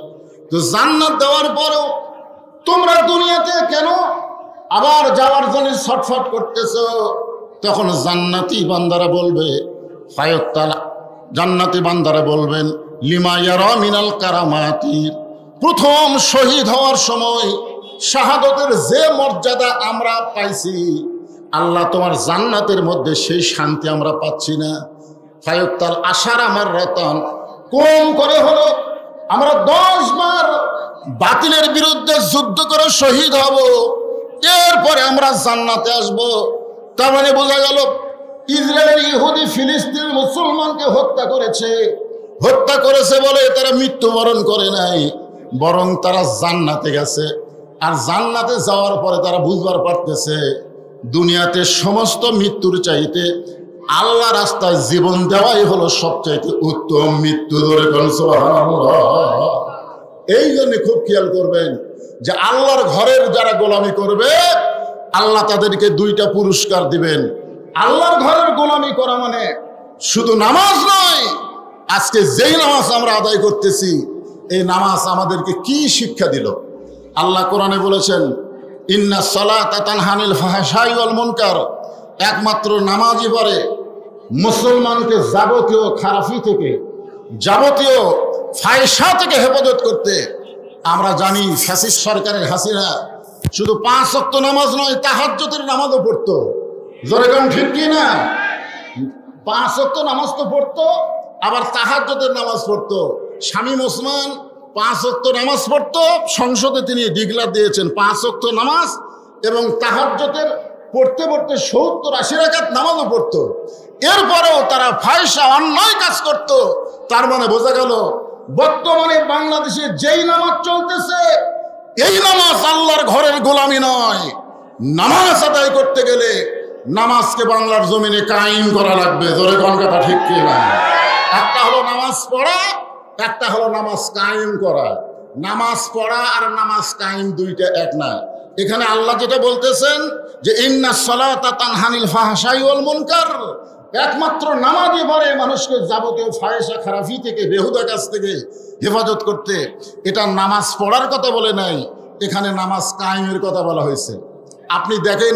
তো জান্নাত দেওয়ার পরেও তোমরা দুনিয়াতে কেন আবার যাওয়ার জন্য ছটফট করতেছো? তখন জান্নাতি বান্দারা বলবে, ফায়ুক্তাল, জান্নাতি বান্দারা বলবেন, লিমা ইয়ারা মিনাল কারামাতি। প্রথম শহীদ হওয়ার সময় শাহাদতের যে মর্যাদা আমরা পাইছি, আল্লাহ তোমার জান্নাতের মধ্যে সেই শান্তি আমরা পাচ্ছি না। ফায়ুক্তাল আশারা মাররাতান, কম করে হলো আমরা 10 বার বাতিলের বিরুদ্ধে যুদ্ধ করে শহীদ হব, এরপরে আমরা জান্নাতে আসব। তার মানে বোঝা গেল ইসরায়েলের ইহুদি ফিলিস্তিন মুসলমানকে হত্যা করেছে বলে তারা মৃত্যুবরণ করে নাই, বরং তারা জান্নাতে গেছে। আর জান্নাতে যাওয়ার পরে তারা বুঝবার পারতেছে দুনিয়াতে সমস্ত মৃত্যুর চাইতে আল্লাহ রাস্তায় জীবন দেওয়াই হলো সবচাইতে উত্তম মৃত্যু। ধরে কোন সুবহানাল্লাহ। এই জন্য খুব খেয়াল করবেন যে আল্লাহর ঘরের যারা গোলামি করবে আল্লাহ তাদেরকে 2টা পুরস্কার দিবেন। আল্লাহর ঘরের গোলামি করা মানে শুধু নামাজ নয়, আজকে যেই নামাজ আমরা আদায় করতেছি এই নামাজ আমাদেরকে কি শিক্ষা দিল? আল্লাহ কোরআনে বলেছেন, ইন্নাস সালাতা তানহানিল ফাহশাই ওয়াল মুনকার, একমাত্র নামাজই পারে মুসলমানকে যাবতীয় খারাপি থেকে, যাবতীয় ফায়সা থেকে হেফাজত করতে। আমরা জানি ফ্যাসিস্ট সরকারের হাসিনা শুধু 5 ওয়াক্ত নামাজ নয়, তাহাজ্জুদের নামাজও পড়তো। জোরে কোন ঠিক কি না? 5 ওয়াক্ত নামাজ তো পড়তো, আবার তাহাজ্জুদের নামাজ পড়তো। শামীম ওসমান 5 ওয়াক্ত নামাজ পড়তো, সংসদে তিনি ডিক্লার দিয়েছেন 5 ওয়াক্ত নামাজ, এবং তাহাজ্জুদের পড়তে পড়তে 70-80 রাকাত নামাজও পড়তো। এরপরেও তারা ফায়সা অন্যায় কাজ করত। তার মানে বোঝা গেল বর্তমানে বাংলাদেশে যেই নামাজ চলতেছে, এই নামাজ আল্লাহর ঘরের গোলামি নয়। নামাজ আদায় করতে গেলে নামাজকে বাংলার জমিনে কায়েম করা লাগবে। জোরে কোন কথা ঠিক কি না? একটা হলো নামাজ পড়া, একটা হলো নামাজ কায়েম করা। নামাজ পড়া আর নামাজ কায়েম দুইটা এক না। এখানে আল্লাহ যেটা বলতেছেন যে ইন্নাস সালাতা তানহানিল ফাহশাই ওয়াল মুনকার, একমাত্র নামাজই পারে মানুষকে যাবতীয় ফায়সা খারাপি থেকে, বেহুদা কাজ থেকে হেফাজত করতে। এটা নামাজ পড়ার কথা বলে নাই, এখানে নামাজ কায়েমের কথা বলা হয়েছে। আপনি দেখেন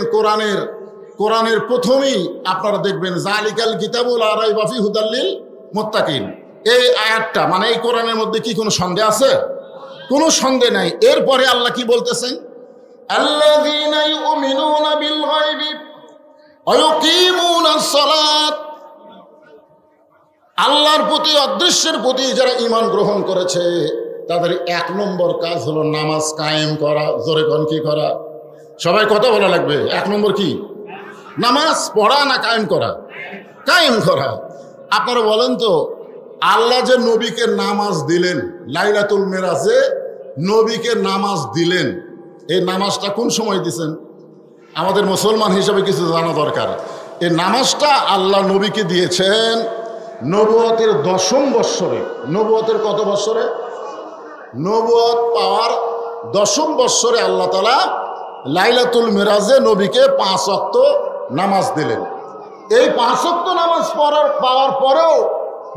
কোরআনের প্রথমেই আপনারা দেখবেন জালিকাল কিতাবুল লা রাইবা ফিহি হুদাল লিল মুত্তাকিন, এই আয়াতটা মানে এই কোরআনের মধ্যে কি কোনো সন্দেহ আছে? কোনো সন্দেহ নাই। এরপরে আল্লাহ কি বলতেছেন? আল্লাযীনা ইউমিনুনা বিল গায়বি ওয়া ইউকিমুনাস সালাত, আল্লাহর প্রতি, অদৃশ্যের প্রতি যারা ঈমান গ্রহণ করেছে তাদের 1 নম্বর কাজ হলো নামাজ কায়েম করা। জোরে কোন কি করা? সবাই কথা বলা লাগবে। 1 নম্বর কি? নামাজ পড়া না কায়েম করা? কায়েম করা। আপনারা বলেন তো, আল্লাহ যে নবীকে নামাজ দিলেন, লাইলাতুল মিরাজে নবীকে নামাজ দিলেন, এই নামাজটা কোন সময় দিয়েছেন? আমাদের মুসলমান হিসাবে কিছু জানা দরকার। এই নামাজটা আল্লাহ নবীকে দিয়েছেন নবুয়তের 10ম বৎসরে। নবুয়তের কত বৎসরে? নবুয়ত পাওয়ার 10ম বৎসরে আল্লাহ তাআলা লাইলাতুল মিরাজে নবীকে 5 ওয়াক্ত নামাজ দিলেন। এই 5 ওয়াক্ত নামাজ পাওয়ার পরেও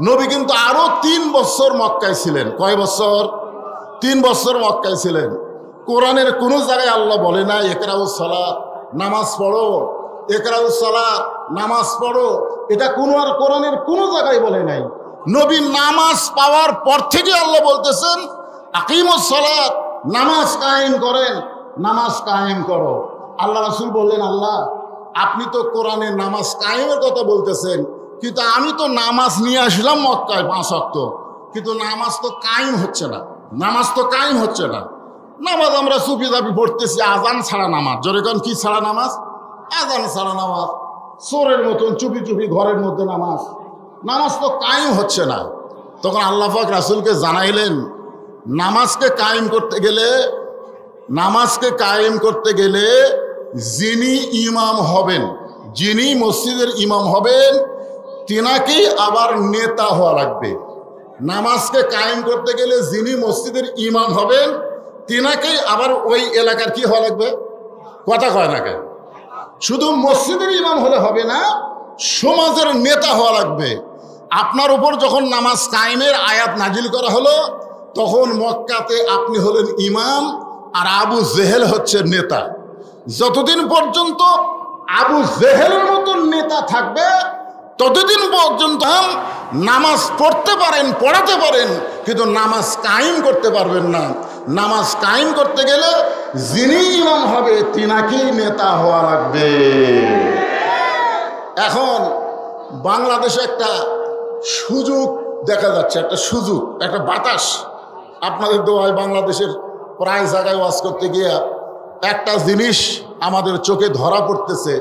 নবী কিন্তু আরো 3 বছর মক্কায় ছিলেন। কয় বছর? 3 বছর মক্কায় ছিলেন। কোরআনের কোন জায়গায় আল্লাহ বলে না ইকরাউস সালাত, নামাজ পড়ো, ইকরাউস সালাত, নামাজ পড়ো। এটা কোরআনের কোন জায়গায় বলে নাই। নবী নামাজ পাওয়ার পর থেকে আল্লাহ বলতেছেন আকিমুস সালাত, নামাজ কায়েম করেন, নামাজ কায়েম করো। আল্লাহ রাসূল বললেন, আল্লাহ আপনি তো কোরআনে নামাজ কায়েমের কথা বলতেছেন, কিন্তু আমি তো নামাজ নিয়ে আসলাম মক্কায় 5 ওয়াক্ত, কিন্তু নামাজ তো কায়েম হচ্ছে না, নামাজ তো কায়েম হচ্ছে না। নামাজ আমরা চুপি চাপি পড়তেছি, আজান ছাড়া নামাজ। জোরে কোন কি ছাড়া নামাজ? আজান ছাড়া নামাজ। চোরের মতন চুপি চুপি ঘরের মধ্যে নামাজ, নামাজ তো কায়েম হচ্ছে না। তখন আল্লাহ পাক রাসূলকে জানাইলেন, নামাজকে কায়েম করতে গেলে যিনি ইমাম হবেন, যিনি মসজিদের ইমাম হবেন, তিনাকেই আবার নেতা হওয়া লাগবে। নামাজকে কায়েম করতে গেলে যিনি মসজিদের ইমাম হবেন, তিনাকেই আবার ওই এলাকার কি হওয়া লাগবে? কথা কয় না কেন? শুধু মসজিদের ইমাম হলে হবে না, সমাজের নেতা হওয়া লাগবে। আপনার উপর যখন নামাজ কায়েমের আয়াত নাজিল করা হলো, তখন মক্কাতে আপনি হলেন ইমাম আর আবু জেহেল হচ্ছে নেতা। যতদিন পর্যন্ত আবু জেহেলের মতো নেতা থাকবে, ততদিন পর্যন্ত নামাজ পড়তে পারেন, পড়াতে পারেন, কিন্তু নামাজ কায়েম করতে পারবেন না। নামাজ কায়েম করতে গেলে যিনি ইমাম হবে তিনাকেই নেতা হওয়া লাগবে। এখন বাংলাদেশে একটা সুযোগ দেখা যাচ্ছে, একটা সুযোগ, একটা বাতাস। আপনাদের দোয়ায় বাংলাদেশের প্রায় জায়গায় ওয়াজ করতে গিয়ে একটা জিনিস আমাদের চোখে ধরা পড়তেছে,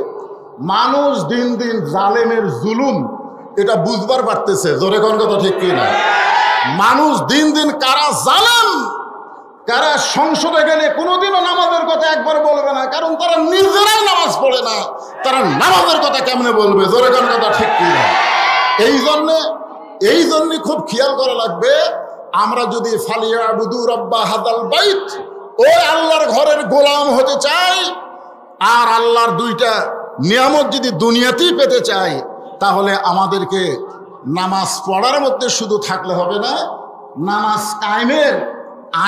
মানুষ দিন দিন জালেমের জুলুম এটা বুঝবার পারতেছে। জোরে কোন কথা ঠিক কি না? মানুষ দিন দিন কারা জালেম, কারা সংসদে গেলে কোনোদিনও নামাজের কথা একবার বলবে না, কারণ তারা নিজেরাই নামাজ পড়ে না, তারা নামাজের কথা কেমনে বলবে? জোরে কোন কথা ঠিক কি না? এই জন্য খুব খেয়াল করা লাগবে। আমরা যদি ফালিয়াবুদু রাব্বা হাযাল বাইত, ওই আল্লাহর ঘরের গোলাম হতে চাই, আর আল্লাহর 2টা নিয়ামত যদি দুনিয়াতেই পেতে চাই, তাহলে আমাদেরকে নামাজ পড়ার মধ্যে শুধু থাকলে হবে না, নামাজ কায়েমের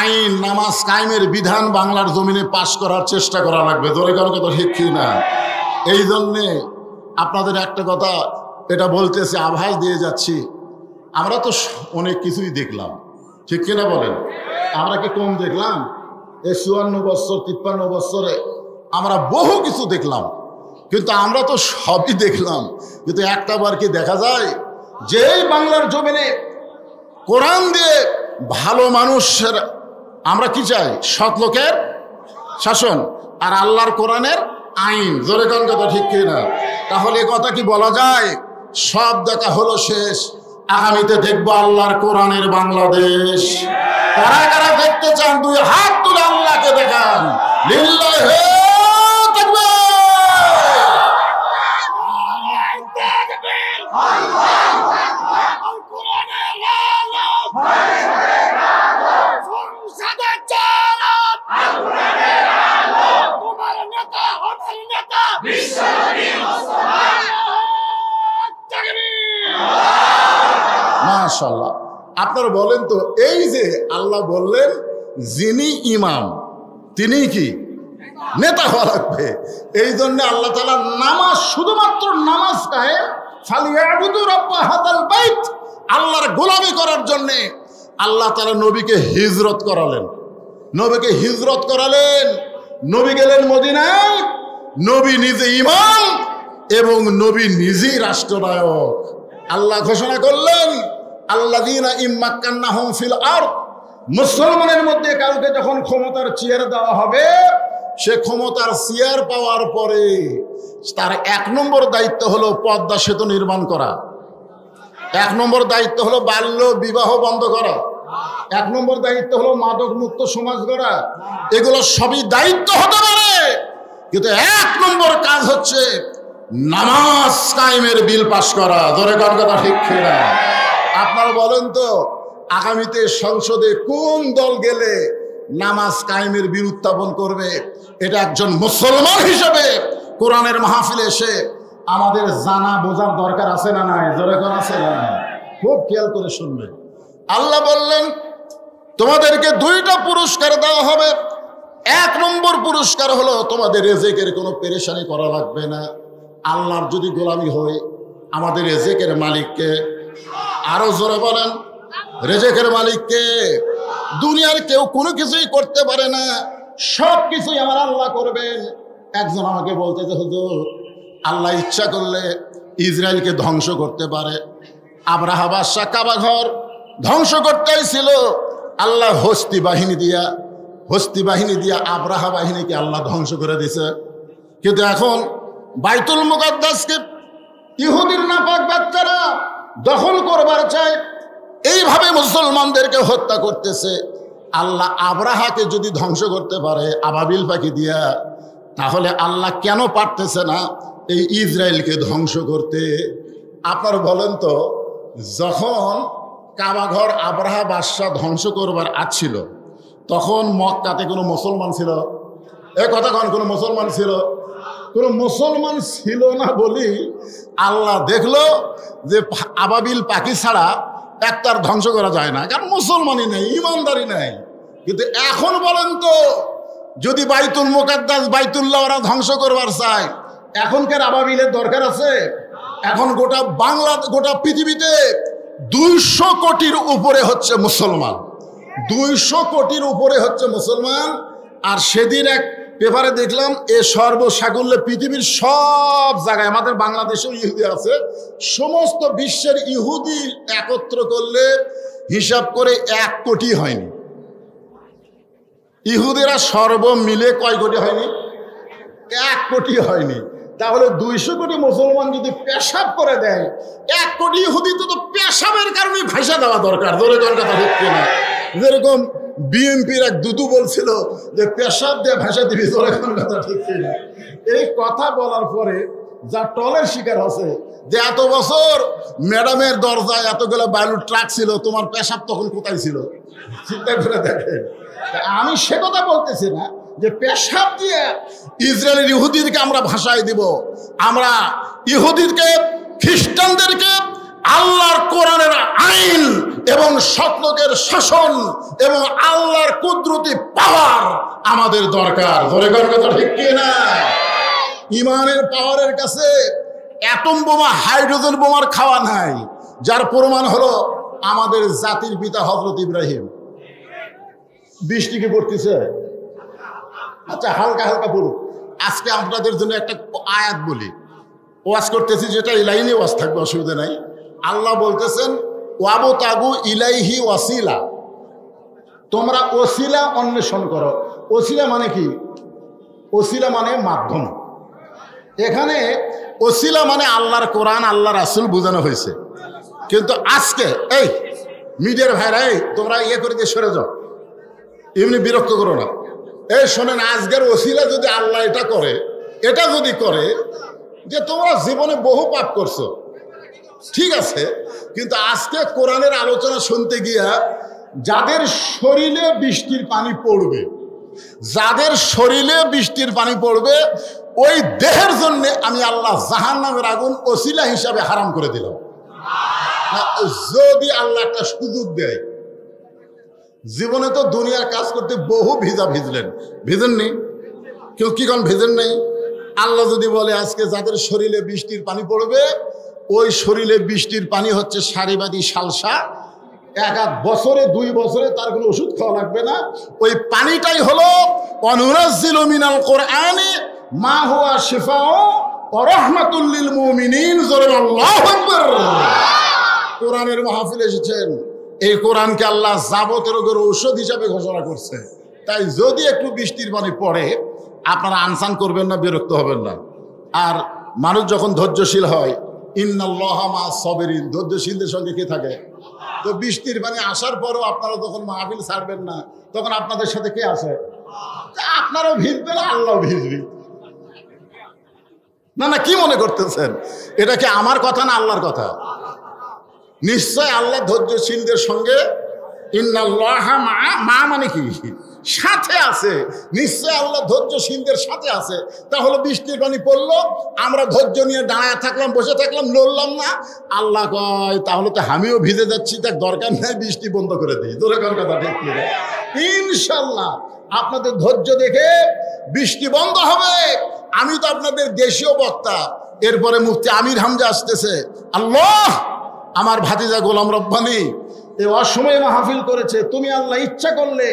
আইন, নামাজ কায়েমের বিধান বাংলার জমিনে পাশ করার চেষ্টা করা লাগবে। জোরে কারো কথা ঠিক কি না? এই জন্যে আপনাদের একটা কথা এটা বলতেছে, আভাস দিয়ে যাচ্ছি, আমরা তো অনেক কিছুই দেখলাম, ঠিক কিনা বলেন? আমরা কি কম দেখলাম? এই 54 বছর 53 বছরে আমরা বহু কিছু দেখলাম, কিন্তু আমরা তো সবই দেখলাম, কিন্তু একটা বার কি দেখা যায় যে বাংলার জমিনে কোরআন দিয়ে ভালো মানুষের আমরা কি চাই? সৎ লোকের শাসন আর আল্লাহর কোরআনের আইন। জোরে কোন কথা ঠিক কিনা? তাহলে এ কথা কি বলা যায় সব দেখা হলো শেষ, আগামীতে দেখবো আল্লাহর কোরআনের বাংলাদেশ? কারা কারা দেখতে চান দুই হাত তুলে আল্লাহকে দেখান। লিল্লাহি তাকবীর। মাশাআল্লাহ। আপনারা বলেন তো, এই যে আল্লাহ বললেন যিনি ইমাম তিনি কি নেতা হওয়া লাগবে, এই জন্য আল্লাহ তাআলা নামাজ, শুধুমাত্র নামাজ কায়েম, ফালিয়াবুদু রাব্বা হাযাল বাইত, আল্লাহর গোলামি করার জন্য আল্লাহ তাআলা নবীকে হিজরত করালেন। নবীকে হিজরত করালেন, নবী গেলেন মদিনায়, নবী নিজে ইমাম এবং নবী নিজেই রাষ্ট্রনায়ক। আল্লাহ ঘোষণা করলেন, আল্লাযীনা ইম্মাক্কান্নাহুম ফিল আরদ, মুসলমানের মধ্যে কাউকে যখন ক্ষমতার চেয়ার দেওয়া হবে, সে ক্ষমতার চেয়ার পাওয়ার পরে তার 1 নম্বর দায়িত্ব হলো পদ্মা সেতু নির্মাণ করা, 1 নম্বর দায়িত্ব হলো বাল্য বিবাহ বন্ধ করা, 1 নম্বর দায়িত্ব হলো মাদক মুক্ত সমাজ গড়া। এগুলো সবই দায়িত্ব হতে পারে, কিন্তু 1 নম্বর কাজ হচ্ছে নামাজ কায়েমের বিল পাশ করা। ধরে কার কথা ঠিক কিনা? আপনারা বলেন তো, আগামীতে সংসদে কোন দল গেলে নামাজ কায়েমের বিল উত্থাপন করবে? এটা একজন মুসলমান হিসেবে কোরআনের মাহফিলে এসে আমাদের জানা বোঝার দরকার আছে না নাই? জোরে কোন আছে না? খুব খেয়াল করে শুনবে। আল্লাহ বললেন, তোমাদেরকে 2টা পুরস্কার দেওয়া হবে। 1 নম্বর পুরস্কার হলো তোমাদের রিজিকের কোনো পেরেশানি করা লাগবে না। আল্লাহর যদি গোলামি হয়, আমাদের রিজিকের মালিককে, আরো জোরে বলেন, রিজিকের মালিককে। দুনিয়ার কেউ কোনো কিছুই করতে পারে না, সব কিছুই আমার আল্লাহ করবেন। একজন আমাকে বলতে যে হুজুর, আল্লাহ ইচ্ছা করলে ইসরায়েলকে ধ্বংস করতে পারে। আব্রাহা বাদশা কাবা ঘর ধ্বংস করতেই ছিল, আল্লাহ হস্তি বাহিনী দিয়া আব্রাহা বাহিনীকে আল্লাহ ধ্বংস করে দিছে। কিন্তু এখন বাইতুল মুকাদ্দাসকে ইহুদির নাপাক বাচ্চারা দখল করবার চায়, এইভাবে মুসলমানদেরকে হত্যা করতেছে। আল্লাহ আব্রাহাকে যদি ধ্বংস করতে পারে আবাবিল পাখি দিয়া, তাহলে আল্লাহ কেন পারতেছে না এই ইসরায়েলকে ধ্বংস করতে? আপনারা বলেন তো, যখন কাবাঘর আব্রাহা বাদশা ধ্বংস করবার আছিল, তখন মক্কাতে কোনো মুসলমান ছিল? এ কথা কন, কোনো মুসলমান ছিল? কোনো মুসলমান ছিল না বলি আল্লাহ দেখলো যে আবাবিল পাখি ছাড়া একটার ধ্বংস করা যায় না, কারণ মুসলমানই নেই, ইমানদারি নেই। কিন্তু এখন বলেন তো, যদি বাইতুল মুকাদ্দাস বাইতুল্লাহ ওরা ধ্বংস করবার চায়, এখনকার আবাবিলের দরকার আছে? এখন গোটা পৃথিবীতে 200 কোটির উপরে হচ্ছে মুসলমান, 200 কোটির উপরে হচ্ছে মুসলমান। আর সেদিন এক পেপারে দেখলাম, এ সর্বসাকুল্যে পৃথিবীর সব জায়গায়, আমাদের বাংলাদেশেও ইহুদি আছে, সমস্ত বিশ্বের ইহুদি একত্র করলে হিসাব করে 1 কোটি হয়নি। ইহুদিরা সর্ব মিলে কয় কোটি হয়নি? 1 কোটি হয়নি। তাহলে 200 কোটি মুসলমান যদি পেশাব করে দেয়, 1 কোটি ইহুদি তো পেশাবের কারণে ভাষা দেওয়া দরকার। ধরে কথা হচ্ছে না? যেরকম বিএনপির এক দুদু বলছিল যে পেশাব দিয়ে ভাষা দিবি, ধরে কথা ঠিক না? এই কথা বলার পরে যা টলের শিকার আছে, যে এত বছর ম্যাডামের দরজায় এতগুলো বালুর ট্রাক ছিল, তোমার পেশাব তখন কোথায় ছিল? চিন্তা করে দেখেন। আমি সে কথা বলতেছি না যে পেশাব দিয়ে ইসরায়েলের ইহুদিদেরকে আমরা ভাষায় দিব। আমরা ইহুদিদেরকে, খ্রিস্টানদেরকে আল্লাহর কোরআনের আইন এবং সত্যকের শাসন এবং আল্লাহর কুদরতি পাওয়ার আমাদের দরকার। ধরে কথা ঠিক কি না? ইমানের পাওয়ারের কাছে অ্যাটম বোমা, হাইড্রোজেন বোমার খাওয়া নাই। যার প্রমাণ হলো আমাদের জাতির পিতা হযরত ইব্রাহিম। বৃষ্টি কি পড়তেছে? আচ্ছা, হালকা হালকা পড়ুক। আজকে আপনাদের জন্য একটা আয়াত বলি, ওয়াজ করতেছি, যেটা এই লাইনে ওয়াজ থাকবে, অসুবিধা নাই। আল্লাহ বলতেছেন ওয়াবতাগু ইলাইহি ওয়াসিলা, তোমরা ওসিলা অন্বেষণ করো। ওসিলা মানে কি? ওসিলা মানে মাধ্যম। এখানে ওসিলা মানে আল্লাহর কোরআন, আল্লাহ রাসূল বোঝানো হয়েছে। কিন্তু আজকে এই মিডিয়ার ভাইরা, এই তোমরা ইয়ে করে দিয়ে সরে যাও, এমনি বিরক্ত করো না। এই শোনেন, আজকের ওসিলা যদি আল্লাহ এটা করে, এটা যদি করে যে তোমরা জীবনে বহু পাপ করছো, ঠিক আছে, কিন্তু আজকে কোরআনের আলোচনা শুনতে গিয়া যাদের শরীরে বৃষ্টির পানি পড়বে, যাদের শরীরে বৃষ্টির পানি পড়বে, ওই দেহের জন্য আমি আল্লাহ জাহান্নামের আগুন ওসিলা হিসাবে হারাম করে দিলাম। যদি আল্লাহ একটা সুযোগ দেয়, জীবনে তো দুনিয়ার কাজ করতে বহু ভিজলেন, ভিজেননি? কেউ কি কোন ভিজেন নেই? আল্লাহ যদি বলে আজকে যাদের শরীরে বৃষ্টির পানি পড়বে, ওই শরীরে বৃষ্টির পানি হচ্ছে সারিবাদী সালসা, এক বছরে 2 বছরে তার কোনো ওষুধ খাওয়া লাগবে না। ওই পানিটাই হলো অনুনাজ্জিলু মিনাল কোরআনি মা হুয়া শিফাউ ওয়া রাহমাতুল লিল মুমিনিন। আল্লাহু আকবার। কোরআনের মাহফিলে এসেছেন, এই কোরআনকে আল্লাহ যাবতীয় রোগের ঔষধ হিসাবে ঘোষণা করছে। তাই যদি একটু বৃষ্টির পানি পড়ে, আপনারা আনসান করবেন না, বিরক্ত হবেন না। আর মানুষ যখন ধৈর্যশীল হয়, ইন্নাল্লাহা মা'আস সাবিরিন, ধৈর্যশীলদের সঙ্গে কে থাকে? তো বৃষ্টির পানি আসার পরও আপনারা যখন মাহফিল ছাড়বেন না, তখন আপনাদের সাথে কে আছে? আপনারাও ভিজবেন, আল্লাহও ভিজবে। না না, কি মনে করতেছেন? এটা কি আমার কথা না আল্লাহর কথা? নিশ্চয় আল্লাহ ধৈর্যশীলদের সঙ্গে, ইন্নাল্লাহা মা মানে কি? সাথে আছে। নিশ্চয় আল্লাহ ধৈর্যশীলদের সাথে আছে। তাহলে বৃষ্টির পানি পড়লো, আমরা ধৈর্য নিয়ে দাঁড়ায় থাকলাম, বসে থাকলাম, লড়লাম না। আল্লাহ কয় তাহলে তো আমিও ভিজে যাচ্ছি, তার দরকার নাই, বৃষ্টি বন্ধ করে দিই। তোর কথা ঠিক কি? ইনশাল্লাহ আপনাদের ধৈর্য দেখে বৃষ্টি বন্ধ হবে। আমি তো আপনাদের দেশীয় বক্তা। এরপরে মুফতি আমির হামজা আসতেছে। আল্লাহ, আমার ভাতিজা গোলাম রব্বানী এই অসময়ে মাহফিল করেছে, তুমি আল্লাহ ইচ্ছা করলে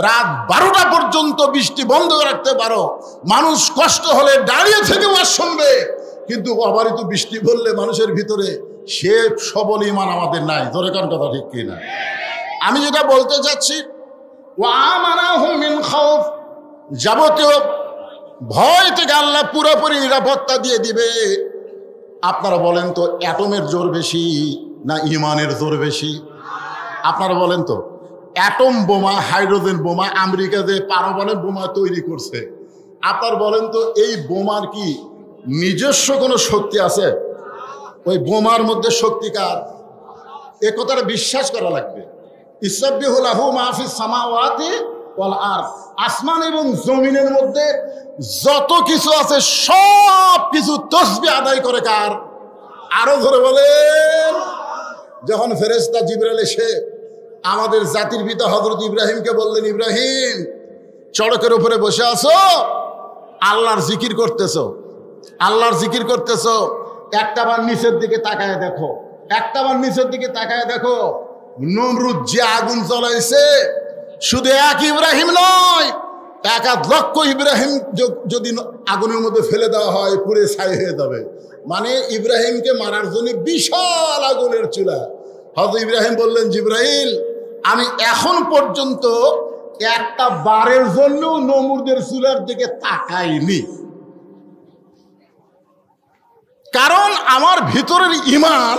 রাত 12টা পর্যন্ত বৃষ্টি বন্ধ রাখতে পারো। মানুষ কষ্ট হলে দাঁড়িয়ে থেকে ওয়াজ শুনবে, কিন্তু অবারিত বৃষ্টি পড়লে মানুষের ভিতরে সে সবল ঈমান আমাদের নাই। জোরে কার কথা ঠিক কি না? আমি যেটা বলতে চাচ্ছি, ওয়া আমানাহুম মিন খাউফ, যাবতীয় ভয় থেকে আল্লাহ পুরোপুরি নিরাপত্তা দিয়ে দিবে। আপনারা বলেন তো, অ্যাটমের জোর বেশি না ইমানের জোর বেশি? আপনারা বলেন তো, অ্যাটম বোমা, হাইড্রোজেন বোমা, আমেরিকা যে পারমাণবিক বোমা তৈরি করছে, আপনার বলেন তো এই বোমার কি নিজস্ব কোনো শক্তি আছে? ওই বোমার মধ্যে শক্তি কার? এ কথাটা বিশ্বাস করা লাগবে। ইসসাব্বিহু লাহু মা ফিস সামাওয়াতি ওয়াল আরদ, আসমান এবং জমিনের মধ্যে যত কিছু আছে সব কিছু তাসবিহ আদায় করে কার? আরো ধরে বলেন। যখন ফেরেশতা জিবরাইল এসে আমাদের জাতির পিতা হযরত ইব্রাহিমকে বললেন, ইব্রাহিম চড়কের উপরে বসে আছো, আল্লাহর জিকির করতেছো, আল্লাহর জিকির করতেছো, একটাবার নিচের দিকে তাকায় দেখো, একটাবার নিচের দিকে তাকায় দেখো, নমরুদ যে আগুন জ্বলাইছে, শুধু এক ইব্রাহিম নয়, 1 লক্ষ ইব্রাহিম যদি আগুনের মধ্যে ফেলে দেওয়া হয়, পুড়ে ছাই হয়ে যাবে। মানে ইব্রাহিমকে মারার জন্য বিশাল আগুনের চুলা। হযরত ইব্রাহিম বললেন, জিবরাইল আমি এখন পর্যন্ত একটা বারের জন্য নমরুদের চুলার দিকে তাকাইনি, কারণ আমার ভিতরের ঈমান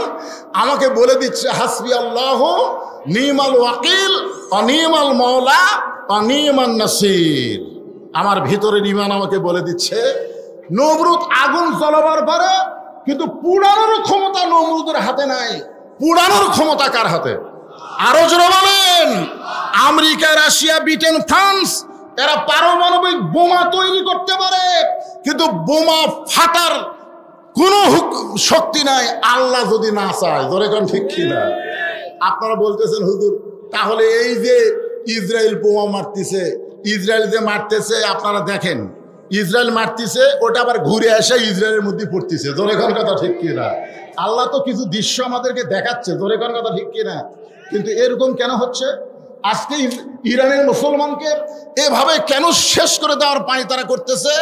আমাকে বলে দিচ্ছে হাসবি আল্লাহু নিমাল ওয়াকিল ওয়া নিমাল মাওলা ওয়া নিমান নাসির। আমার ভিতরের ঈমান আমাকে বলে দিচ্ছে নমরুদ আগুন জ্বলাবার পারে, কিন্তু পুড়ানোর ক্ষমতা নমরুদের হাতে নাই। পুড়ানোর ক্ষমতা কার হাতে? আরো জোরে বলেন। আমেরিকা, রাশিয়া, ব্রিটেন, ফ্রান্স এরা পারমাণবিক বোমা তৈরি করতে পারে, কিন্তু বোমা ফাটার কোনো শক্তি নাই আল্লাহ যদি না চায়। ধরে কোন ঠিক কিনা? আপনারা বলতেছেন হুজুর তাহলে এই যে ইসরায়েল বোমা মারতেছে, ইসরায়েল যে মারতেছে, আপনারা দেখেন ইসরায়েল মারতেছে, ওটা আবার ঘুরে এসে ইসরায়েলের মধ্যে পড়তেছে। ধরে কোন কথা ঠিক কিনা? আল্লাহ তো কিছু দৃশ্য আমাদেরকে দেখাচ্ছে। ধরে কোন কথা ঠিক কিনা? কিন্তু এরকম কেন হচ্ছে? আজকে ইরানের মুসলমানকে এভাবে কেন শেষ করে দেওয়ার পায় তারা করতেছে?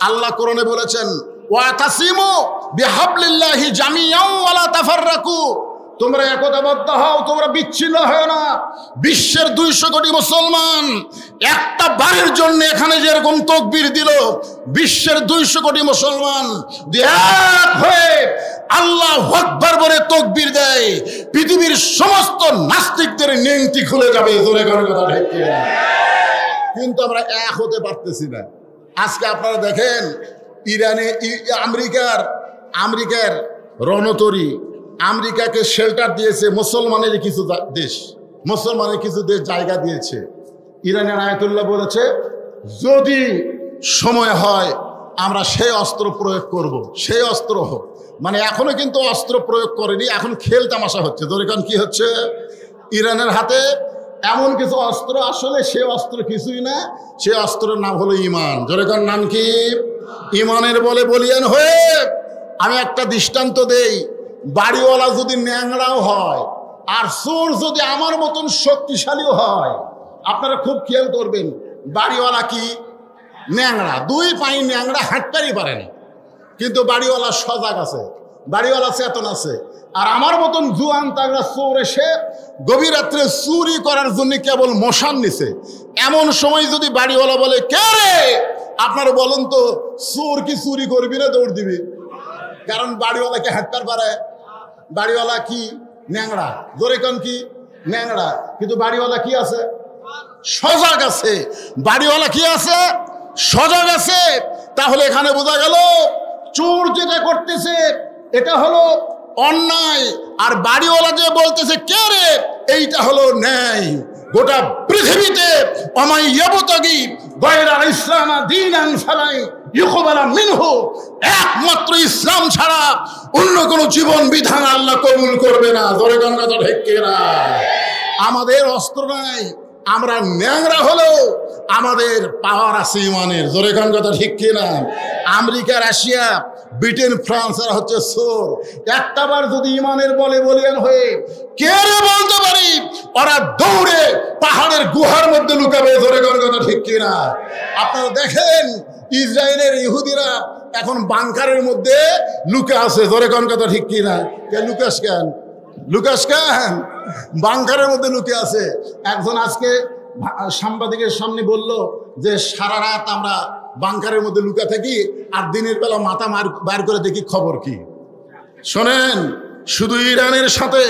আল্লাহ কোরআনে বলেছেন ওয়াতাসিমু বিহাবলিল্লাহি জামিআন ওয়ালা তাফাররাকু, তোমরা একতাবদ্ধ হও, তোমরা বিচ্ছিন্ন হয় না। বিশ্বের 200 কোটি মুসলমান একটা বারের জন্য এখানে যেরকম তাকবীর দিল, বিশ্বের 200 কোটি মুসলমান এক হয়ে আল্লাহু আকবার বলে তাকবীর দেয়, পৃথিবীর সমস্ত নাস্তিকদের নেংটি খুলে যাবে। জোরে করে কথা ঠিক কিনা? কিন্তু আমরা এক হতে পারতেছি না। আজকে আপনারা দেখেন ইরানে আমেরিকার রণতরী আমেরিকাকে শেল্টার দিয়েছে মুসলমানের কিছু দেশ, মুসলমানের কিছু দেশ জায়গা দিয়েছে। ইরানের আয়াতুল্লাহ বলেছে যদি সময় হয় আমরা সেই অস্ত্র প্রয়োগ করব, সেই অস্ত্র হোক। মানে এখনো কিন্তু অস্ত্র প্রয়োগ করেনি, এখন খেল তামাশা হচ্ছে। দরিকান কি হচ্ছে? ইরানের হাতে এমন কিছু অস্ত্র, আসলে সে অস্ত্র কিছুই না, সে অস্ত্রের নাম হলো ইমান। দরিকান নাম কি? ইমানের বলে বলিয়ান হয়ে। আমি একটা দৃষ্টান্ত দেই, বাড়িওয়ালা যদি ন্যাংড়াও হয় আর চোর যদি আমার মতন শক্তিশালীও হয়, আপনারা খুব খেয়াল করবেন বাড়িওয়ালা কি ন্যাংড়া, 2 পাই ন্যাংড়া, হাঁটতেই পারে না, কিন্তু বাড়িওয়ালা সজাগ আছে, বাড়িওয়ালা চেতন আছে। আর আমার মতন জুয়ান তাগড়া চোর এসে গভীর রাত্রে চুরি করার জন্য কেবল মশান নিছে, এমন সময় যদি বাড়িওয়ালা বলে কে রে, আপনারা বলেন তো চোর কি চুরি করবি না দৌড় দিবি? কারণ বাড়িওয়ালাকে হাঁটতে পারে, বাড়িওয়ালা কি ন্যাংড়া। জোরে কোন কি ন্যাংড়া, কিন্তু বাড়িওয়ালা কি আছে? সজাগ আছে। বাড়িওয়ালা কি আছে? সজাগ আছে। তাহলে এখানে বোঝা গেল চোর যেটা করতেছে এটা হলো অন্যায়, আর বাড়িওয়ালা যে বলতেছে কে রে, এইটা হলো ন্যায়। গোটা পৃথিবীতে অমাই ইয়াবতাগি গায়রা ইসলাম দীনান ফালাই ইউকবালা মিনহু, একমাত্র ইসলাম ছাড়া অন্য কোন জীবন বিধান আল্লাহ কবুল করবে না। ধরে গঙ্গা তো ঢেকে না। আমাদের অস্ত্র নাই, আমরা ন্যাংরা হলেও আমাদের পাওয়ার আছে ইমানের। জোরে কোন কথা ঠিক কিনা? আমেরিকা, রাশিয়া, ব্রিটেন, ফ্রান্স এরা হচ্ছে চোর। একটাবার যদি ইমানের বলে বলিয়ান হয়ে কে রে বলতে পারি, ওরা দৌড়ে পাহাড়ের গুহার মধ্যে লুকাবে। জোরে কোন কথা ঠিক কিনা? আপনারা দেখেন ইসরায়েলের ইহুদিরা এখন বাংকারের মধ্যে লুকে আছে। জোরে কোন কথা ঠিক কিনা? লুকাস কেন? লুকাস কেন? বাংকারের মধ্যে লুকে আছে। একজন আজকে সাংবাদিকের সামনে বলল যে সারা রাত আমরা বাংকারের মধ্যে লুকা থাকি আর দিনের বেলা মাথা বার করে দেখি খবর কি। শোনেন, শুধু ইরানের সাথে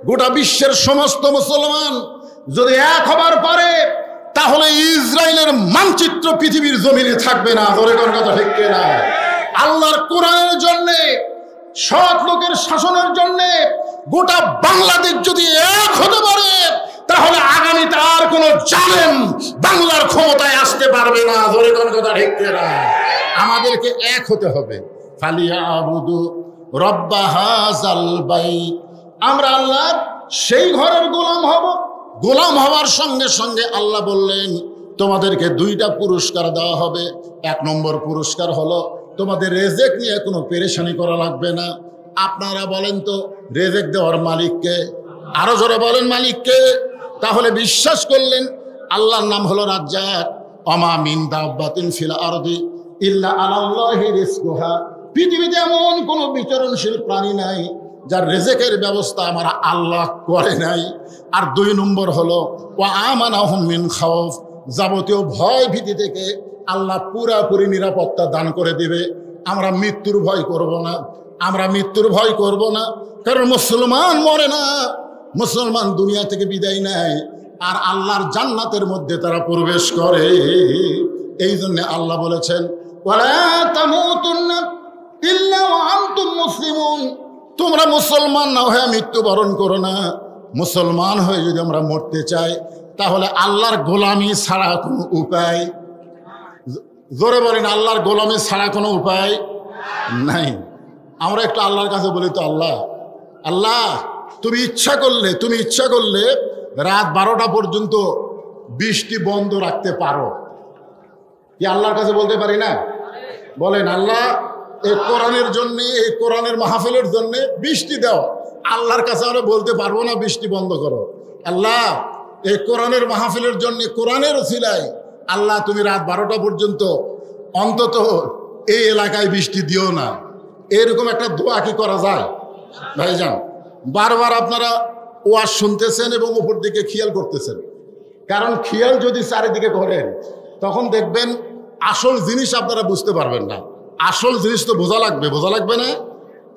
গোটা বিশ্বের সমস্ত মুসলমান যদি এক হবার পারে, তাহলে ইসরায়েলের মানচিত্র পৃথিবীর জমিনে থাকবে না। ধরে কোন কথা ঠিক না? আল্লাহর কোরআনের জন্য, সৎ লোকের শাসনের জন্য গোটা বাংলাদেশ যদি এক হতে পারে, তাহলে আগামীতে আর কোন জালেম বাংলার ক্ষমতায় আসতে পারবে না। ধরে কোন কথা ঠিক না? আমাদেরকে এক হতে হবে। ফালিয়াবুদু রব্বা হাযাল বাইত, আমরা আল্লাহর সেই ঘরের গোলাম হব। গোলাম হওয়ার সঙ্গে সঙ্গে আল্লাহ বললেন তোমাদেরকে 2টা পুরস্কার দেওয়া হবে। 1 নম্বর পুরস্কার হলো তোমাদের রেজেক নিয়ে কোনো পেরেশানি করা লাগবে না। আপনারা বলেন তো রেজেক দেওয়ার মালিককে? আরো জোরে বলেন মালিককে। তাহলে বিশ্বাস করলেন আল্লাহর নাম হলো রাজ্জাক। ওমা মিন দাব্বাতিন ফিল আরদি ইল্লা আলাল্লাহি রিজকুহা, পৃথিবীতে এমন কোনো বিচরণশীল প্রাণী নাই যার রেজেকের ব্যবস্থা আমার আল্লাহ করে নাই। আর 2 নম্বর হলো ওয়া আমানাহুম মিন খাউফ, যাবতীয় ভয় ভীতি থেকে আল্লাহ পুরাপুরি নিরাপত্তা দান করে দিবে। আমরা মৃত্যুর ভয় করব না, আমরা মৃত্যুর ভয় করব না, কারণ মুসলমান মরে না, মুসলমান দুনিয়া থেকে বিদায় নেয় আর আল্লাহর জান্নাতের মধ্যে তারা প্রবেশ করে। এই জন্য আল্লাহ বলেছেন ওয়ালা তামুতুন্না ইল্লা ওয়া আনতুম মুসলিমুন, তোমরা মুসলমান না হয়ে মৃত্যুবরণ করো না। মুসলমান হয়ে যদি আমরা মরতে চাই, তাহলে আল্লাহর গোলামি ছাড়া কোনো উপায়, জোরে বলেন আল্লাহর গোলামি ছাড়া কোনো উপায় নাই। আমরা একটু আল্লাহর কাছে বলি তো, আল্লাহ আল্লাহ তুমি ইচ্ছা করলে রাত 12টা পর্যন্ত বৃষ্টি বন্ধ রাখতে পারো। কি আল্লাহর কাছে বলতে পারি না? বলেন আল্লাহ এই কোরআনের জন্য, এই কোরআনের মাহফিলের জন্য বৃষ্টি দাও। আল্লাহর কাছে আমরা বলতে পারবো না বৃষ্টি বন্ধ করো? আল্লাহ এই কোরআনের মাহফিলের জন্য, কোরআনের ওসিলায় আল্লাহ তুমি রাত 12টা পর্যন্ত অন্তত এই এলাকায় বৃষ্টি দিও না। এরকম একটা দোয়া কি করা যায়? ভাইজান বারবার আপনারা ওয়াজ শুনতেছেন এবং উপর দিকে খেয়াল করতেছেন, কারণ খেয়াল যদি চারিদিকে করেন তখন দেখবেন আসল জিনিস আপনারা বুঝতে পারবেন না। আসল জিনিস তো বোঝা লাগবে না?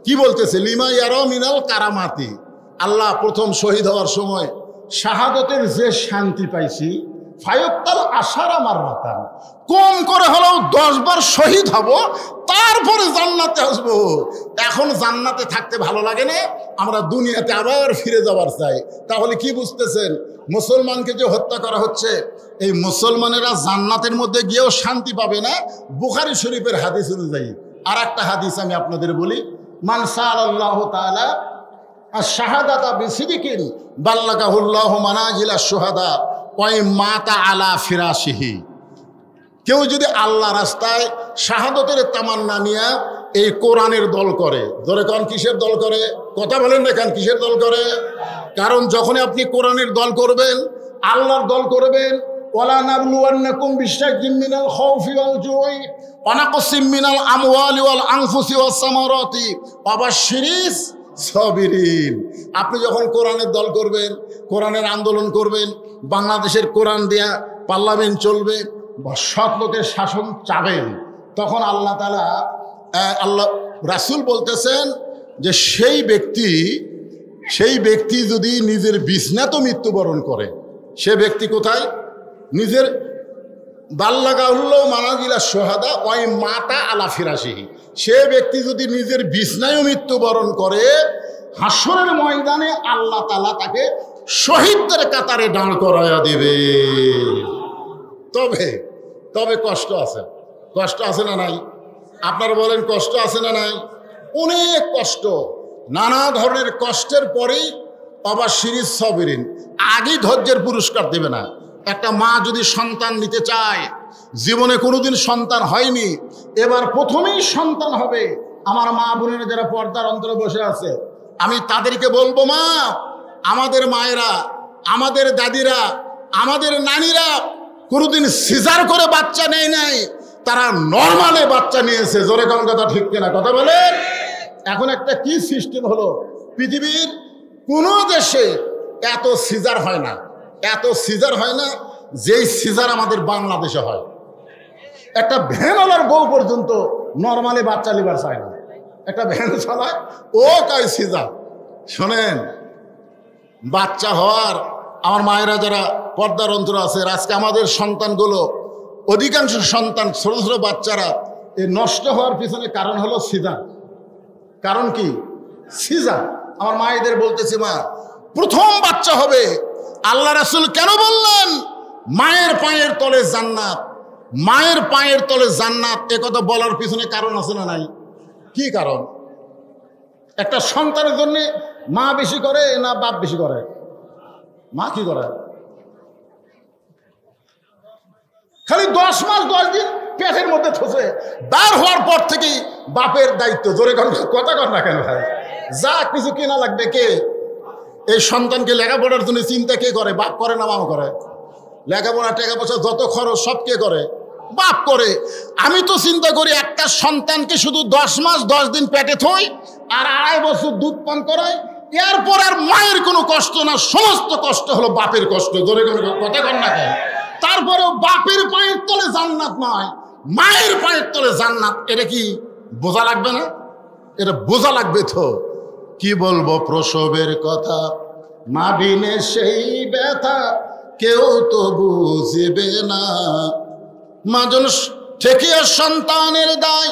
কি বলতেছে? লিমা ইয়ারা মিনাল কারামাতি, আল্লাহ প্রথম শহীদ হওয়ার সময় শাহাদতের যে শান্তি পাইছি, ফায়ুক্তাল আশারা মাররাতান, কম করে হলেও 10 বার শহীদ হব, তারপরে জান্নাতে আসবো। এখন জান্নাতে থাকতে ভালো লাগে না, আমরা দুনিয়াতে আবার ফিরে যাবার চাই। তাহলে কি বুঝতেছেন? মুসলমানকে যে হত্যা করা হচ্ছে, এই মুসলমানেরা জান্নাতের মধ্যে গিয়েও শান্তি পাবে না। বুখারী শরীফের হাদিস অনুযায়ী আর একটা হাদিস আমি আপনাদের বলি, মান সাআলাল্লাহু তাআলা আশ-শাহাদাতা বিসিদিকিন বাল্লাগাহুল্লাহু মানাজিলা শুহাদা ওয়াই মাতা আলা ফিরাশিহি। কেউ যদি আল্লাহ রাস্তায় শাহাদতের তামান্না নিয়ে এই কোরআনের দল করে, ধরে কোন কিসের দল করে? কথা বলেন না কেন, কিসের দল করে? কারণ যখনই আপনি কোরআনের দল করবেন, আল্লাহর দল করবেন, ওয়ালা নাবলুওয়ান্নাকুম বিশাইইন মিনাল খাউফি ওয়াল জুই ওয়া নাকসিম মিনাল আমওয়ালি ওয়াল আনফুসি ওয়াস সামারাতি ওয়া বাশশিরিস সাবিরিন। আপনি যখন কোরআনের দল করবেন, কোরআনের আন্দোলন করবেন, বাংলাদেশের কোরআন দিয়া পার্লামেন্ট চলবে, সৎ লোকের শাসন চাবেন, তখন আল্লাহ তাআলা, আল্লাহ রাসূল বলতেছেন যে সেই ব্যক্তি যদি নিজের বিছনাতে মৃত্যুবরণ করে, সে ব্যক্তি কোথায়? নিজের বাল্লাগাহুল্লাহু মানাজিলা শুহাদা ওয়াই মাতা আলা ফিরাশিহি, সে ব্যক্তি যদি নিজের বিছনায় মৃত্যুবরণ করে, হাসরের ময়দানে আল্লাহ তাআলা তাকে শহীদদের কাতারে দাঁড় করায়া দিবে। তবে কষ্ট আছে না নাই? আপনারা বলেন কষ্ট আছে না নাই? অনেক কষ্ট, নানা ধরনের কষ্টের পরেই বাশশিরিস সাবিরিন, আগেই ধৈর্যের পুরস্কার দেবে না। একটা মা যদি সন্তান নিতে চায়, জীবনে কোনোদিন সন্তান হয়নি, এবার প্রথমেই সন্তান হবে, আমার মা বোনেরা যারা পর্দার অন্তরে বসে আছে, আমি তাদেরকে বলবো, মা, আমাদের মায়েরা, আমাদের দাদিরা, আমাদের নানীরা কোনোদিন সিজার করে বাচ্চা নেয় নাই, তারা নর্মালে বাচ্চা নিয়েছে। জোরে কোন কথা ঠিক কিনা? কথা বলেন। এখন একটা কি সিস্টেম হলো, পৃথিবীর কোনো দেশে এত সিজার হয় না, যেই সিজার আমাদের বাংলাদেশে হয়। একটা ভ্যানওয়ালার বউ পর্যন্ত নর্মালি বাচ্চা লিবার চায় না, একটা ভ্যান চালায়, ও কয় সিজার। শোনেন, বাচ্চা হওয়ার, আমার মায়েরা যারা পর্দার অন্তর আছে, আজকে আমাদের সন্তানগুলো, অধিকাংশ সন্তান, ছোট ছোট বাচ্চারা এই নষ্ট হওয়ার পিছনে কারণ হলো সিজার। কারণ কি? সিজার। আমার মায়েদের বলতেছি, মা, প্রথম বাচ্চা হবে, আল্লাহ রাসূল কেন বললেন মায়ের পায়ের তলে জান্নাত, মায়ের পায়ের তলে জান্নাত? এ কথা বলার পিছনে কারণ আছে না নাই? কি কারণ? একটা সন্তানের জন্য মা বেশি করে না বাপ বেশি করে? মা কি করে? খালি 10 মাস 10 দিন পেটের মধ্যে থসে, বার হওয়ার পর থেকেই বাপের দায়িত্ব। জোরে কথা কর না কেন ভাই? যা কিছু কেনা লাগবে কে? এই সন্তানকে লেখাপড়ার জন্য চিন্তা কে করে? বাপ করে না মা করে? লেখাপড়া টাকা পয়সা যত খরচ সব কে করে? বাপ করে। আমি তো চিন্তা করি একটা সন্তানকে শুধু 10 মাস 10 দিন পেটে থই আর 2.5 বছর দুধ পান করাই, এরপর আর মায়ের কোনো কষ্ট না, সমস্ত কষ্ট হলো বাপের কষ্ট। জোরে কথা কর না কেন? তারপরেও বাপের পায়ের তলে জান্নাত নয়, মায়ের পায়ের তলে জান্নাত। এটা কি বোঝা লাগবে না? এটা বোঝা লাগবে তো। কি বলবো প্রসবের কথা, মা বিনে সেই ব্যথা কেউ তো বুঝবে না। মাজন ঠেকিয়ে সন্তানের দায়,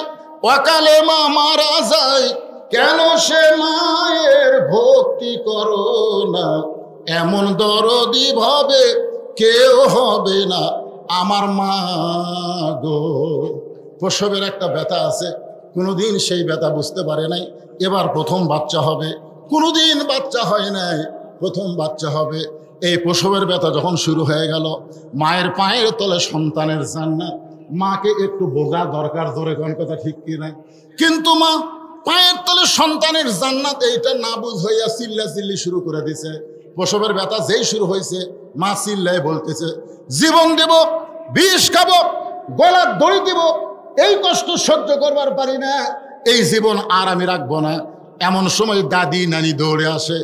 অকালে মা মারা যায়, কেন সে মায়ের ভক্তি করো না? এমন দরদি ভাবে কেউ হবে না আমার মা গো। প্রসবের একটা ব্যথা আছে, কোনোদিন সেই ব্যথা বুঝতে পারে নাই। এবার প্রথম বাচ্চা হবে, কোনোদিন বাচ্চা হয় নাই, প্রথম বাচ্চা হবে। এই প্রসবের ব্যথা যখন শুরু হয়ে গেল, মায়ের পায়ের তলে সন্তানের জান্নাত। মাকে একটু বোঝা দরকার, জোরে কোন কথা ঠিক কি নাই? কিন্তু মা পায়ের তলে সন্তানের জান্নাত এইটা না বুঝ হইয়া চিল্লি শুরু করে দিছে। প্রসবের ব্যথা যেই শুরু হয়েছে, মা চিল্লায় বলতেছে, জীবন দেব, বিষ খাবো, গলার দড়ি দিব, এই কষ্ট সহ্য করবার পারি না, এই জীবন আর আমি রাখবো না। এমন সময় দাদি নানি দৌড়ে আসে।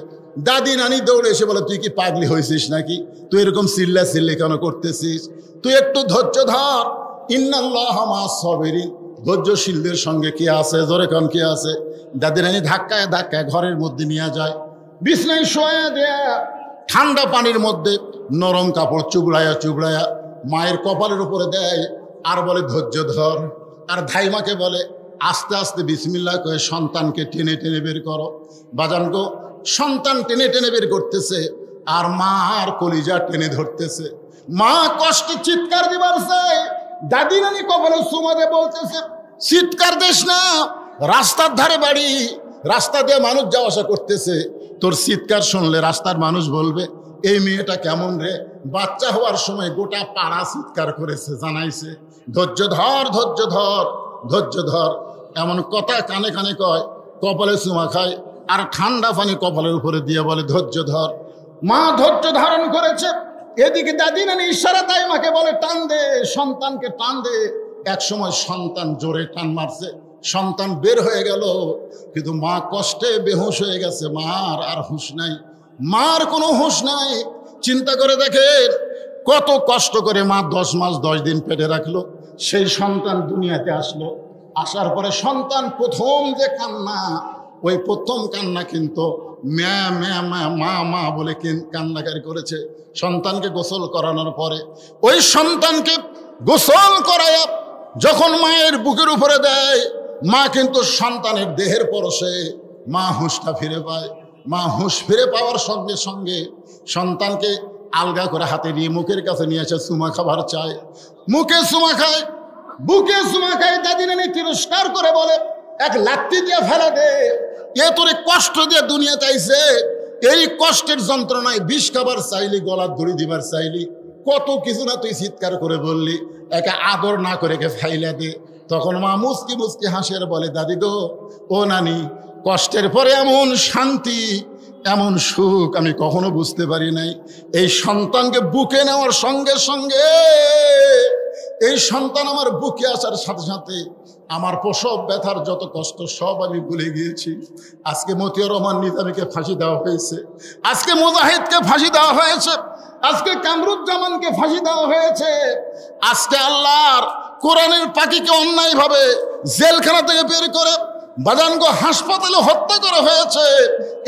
দাদি নানি দৌড়ে এসে বলে, তুই কি পাগলি হয়েছিস নাকি? তুই এরকম চিল্লি কেন করতেছিস? তুই একটু ধৈর্য ধর। ইন্নাল্লাহ মা'আস সাবিরিন, ধৈর্যশীলদের সঙ্গে কি আছে? জোরে কোন কি আছে? দাদি নানি ধাক্কায় ধাক্কায় ঘরের মধ্যে নিয়ে যায়, বিছনায় শোয়া দেয়া, ঠান্ডা পানির মধ্যে নরম কাপড় চুবড়ায়া মায়ের কপালের উপরে দেয়, আর বলে ধৈর্য ধর। আর ধাইমাকে বলে, আস্তে আস্তে বিসমিল্লাহ কয়ে সন্তানকে টেনে টেনে বের করো। বাজান গো, সন্তান টেনে টেনে বের করতেছে, আর মা আর কলিজা টেনে ধরতেছে। মা কষ্টে চিৎকার দিবার চায়, দাদি নানি কপালে চুমা দিয়ে বলতেছে, চিৎকার দিস না, রাস্তার ধারে বাড়ি, রাস্তা দিয়ে মানুষ যাওয়া আসা করতেছে, তোর চিৎকার শুনলে রাস্তার মানুষ বলবে এই মেয়েটা কেমন রে। বাচ্চা হওয়ার সময় গোটা পাড়া চিৎকার করেছে, জানাইছে ধৈর্য ধর, ধৈর্য ধর, ধৈর্য ধর। এমন কথা কানে কানে কয়, কপালে চুমা খায়, আর ঠান্ডা পানি কপালের উপরে দিয়ে বলে ধৈর্য ধর। মা ধৈর্য ধারণ করেছে। এদিকে দাদি নানি ইশারা তাই মাকে বলে, টান দে, সন্তানকে টান দে। এক সময় সন্তান জোরে টান মারছে, সন্তান বের হয়ে গেল, কিন্তু মা কষ্টে বেহুশ হয়ে গেছে। মার আর হুঁশ নাই, মার কোনো হুঁশ নাই। চিন্তা করে দেখেন, কত কষ্ট করে মা 10 মাস 10 দিন পেটে রাখলো, সেই সন্তান দুনিয়াতে আসলো। আসার পরে সন্তান প্রথম যে কান্না, ওই প্রথম কান্না কিন্তু ম্যা ম্যা মা মা বলে কান্নাকারি করেছে। সন্তানকে গোসল করানোর পরে ওই সন্তানকে গোসল করায়া যখন মায়ের বুকের উপরে দেয়, মা কিন্তু সন্তানের দেহের পরশে মা হুঁশটা ফিরে পায়। মা হুঁশ ফিরে পাওয়ার সঙ্গে সঙ্গে সন্তানকে আলগা করে হাতে নিয়ে মুখের কাছে নিয়ে এসে চুমা খাবার চায়। মুখে চুমা খায়, বুকে চুমা খায়। দাদি নানি তিরস্কার করে বলে, এক লাত্তি দিয়ে ফেলা দে, এ তোরে কষ্ট দিয়ে দুনিয়া চাইছে, এই কষ্টের যন্ত্রণায় বিষ খাবার চাইলি, গলার দড়ি দিবার চাইলি, কত কিছু না তুই চিৎকার করে বললি, একে আদর না করে একে ফাইলা দে। তখন মা মুচকি মুচকি হাসের বলে, দাদি গো, ও নানি, কষ্টের পরে এমন শান্তি, এমন সুখ আমি কখনো বুঝতে পারি নাই। এই সন্তানকে বুকে নেওয়ার সঙ্গে সঙ্গে, এই সন্তান আমার বুকে আসার সাথে সাথে আমার প্রসব ব্যথার যত কষ্ট সব আমি ভুলে গিয়েছি। আজকে মতিউর রহমান নিজামীকে ফাঁসি দেওয়া হয়েছে, আজকে মুজাহিদকে ফাঁসি দেওয়া হয়েছে, আজকে কামরুজ্জামানকে ফাঁসি দেওয়া হয়েছে, আজকে আল্লাহর কোরআনের পাখিকে অন্যায়ভাবে জেলখানা থেকে বের করে বাজানগো হাসপাতালে হত্যা করা হয়েছে।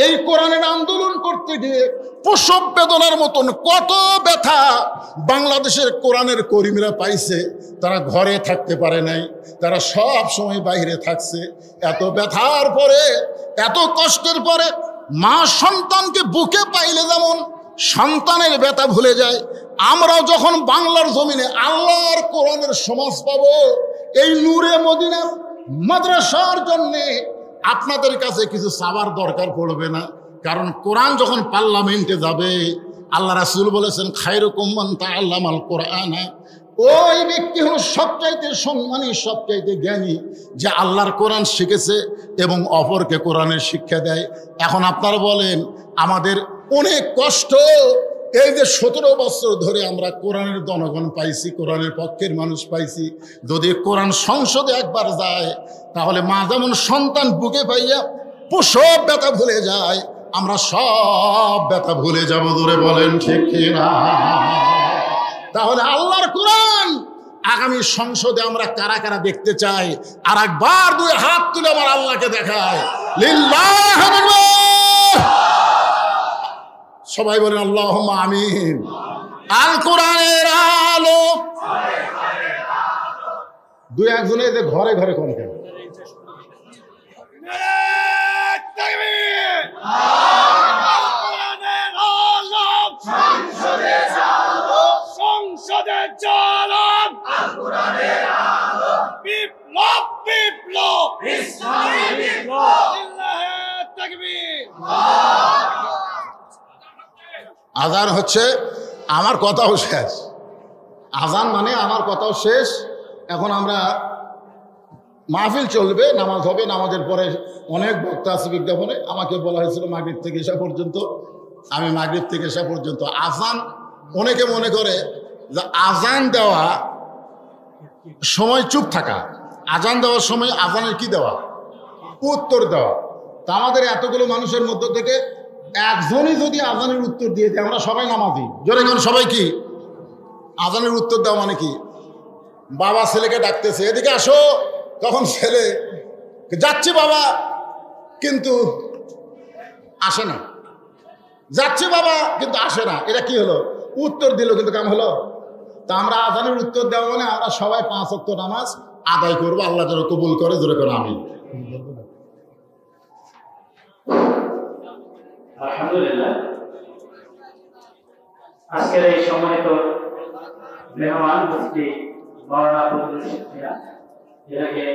এই কোরআনের আন্দোলন করতে গিয়ে প্রসব বেদনার মতন কত ব্যথা বাংলাদেশের কোরআনের কর্মীরা পাইছে। তারা ঘরে থাকতে পারে নাই, তারা সব সময় বাইরে থাকছে। এত ব্যথার পরে, এত কষ্টের পরে মা সন্তানকে বুকে পাইলে যেমন সন্তানের ব্যথা ভুলে যায়, আমরাও যখন বাংলার জমিনে আল্লাহর কোরআনের সমাজ পাবো, এই নূরে মদিনা মাদ্রাসার জন্যে আপনাদের কাছে কিছু চাওয়ার দরকার পড়বে না। কারণ কোরআন যখন পার্লামেন্টে যাবে, আল্লাহ রাসূল বলেছেন, খায়রুকুম মান তাআল্লামাল কোরআন, ওই ব্যক্তি হলো সবচাইতে সম্মানী, সবচাইতে জ্ঞানী, যে আল্লাহর কোরআন শিখেছে এবং অপরকে কোরআনের শিক্ষা দেয়। এখন আপনারা বলেন, আমাদের অনেক কষ্ট, এই যে 17 বছর ধরে আমরা কোরআনের জনগণ পাইছি, কোরআনের পক্ষের মানুষ পাইছি, যদি কোরআন সংসদে একবার যায়, তাহলে মা যেমন সন্তান বুকে পাইয়া প্রসব ব্যথা ভুলে যায়, আমরা সব ব্যথা ভুলে যাব। ধরে বলেন ঠিক কিনা? তাহলে আল্লাহর কোরআন আগামী সংসদে আমরা কারা কারা দেখতে চাই? আর একবার 2 হাত তুলে আমার আল্লাহকে দেখায়, লিল্লাহ আকবার। সবাই বলেন আল্লাহুম্মা আমিন। আল কোরআনের আলো। 2-1 জনে যে ঘরে ঘরে কোন কেন? সংসদে চালান আল কোরআনের আলো, বিপ্লব বিপ্লব আজান হচ্ছে, আমার কথাও শেষ। আজান মানে আমার কথাও শেষ। এখন আমরা মাহফিল চলবে, নামাজ হবে, নামাজের পরে অনেক বক্তা আছে বিজ্ঞাপনে। আমাকে বলা হয়েছিল মাগরিব থেকে এসা পর্যন্ত, আমি মাগরিব থেকে এসা পর্যন্ত। আজান, অনেকে মনে করে যে আজান দেওয়া সময় চুপ থাকা, আজান দেওয়ার সময় আজানের কি দেওয়া, উত্তর দেওয়া। তা আমাদের এতগুলো মানুষের মধ্য থেকে একজনই যদি আজানের উত্তর দিয়ে দেয়, আমরা সবাই নামাজি, জোরে কোন সবাই কি আজানের উত্তর দেওয়া মানে কি? বাবা ছেলেকে ডাকতেছে, এদিকে আসো, তখন ছেলে যাচ্ছি বাবা, কিন্তু আসে না, যাচ্ছি বাবা কিন্তু আসে না। এটা কি হলো? উত্তর দিল কিন্তু কাম হলো? তা আমরা আজানের উত্তর দেওয়া মানে আমরা সবাই 5 ওয়াক্ত নামাজ আদায় করবো, আল্লাহ যেন কবুল করে, জোরে করে আমি। আলহামদুলিল্লাহ, আজকের এই সম্মানিত মেহমান উপস্থিত মাওলানা ফজলুল ইসলাম, এটাকে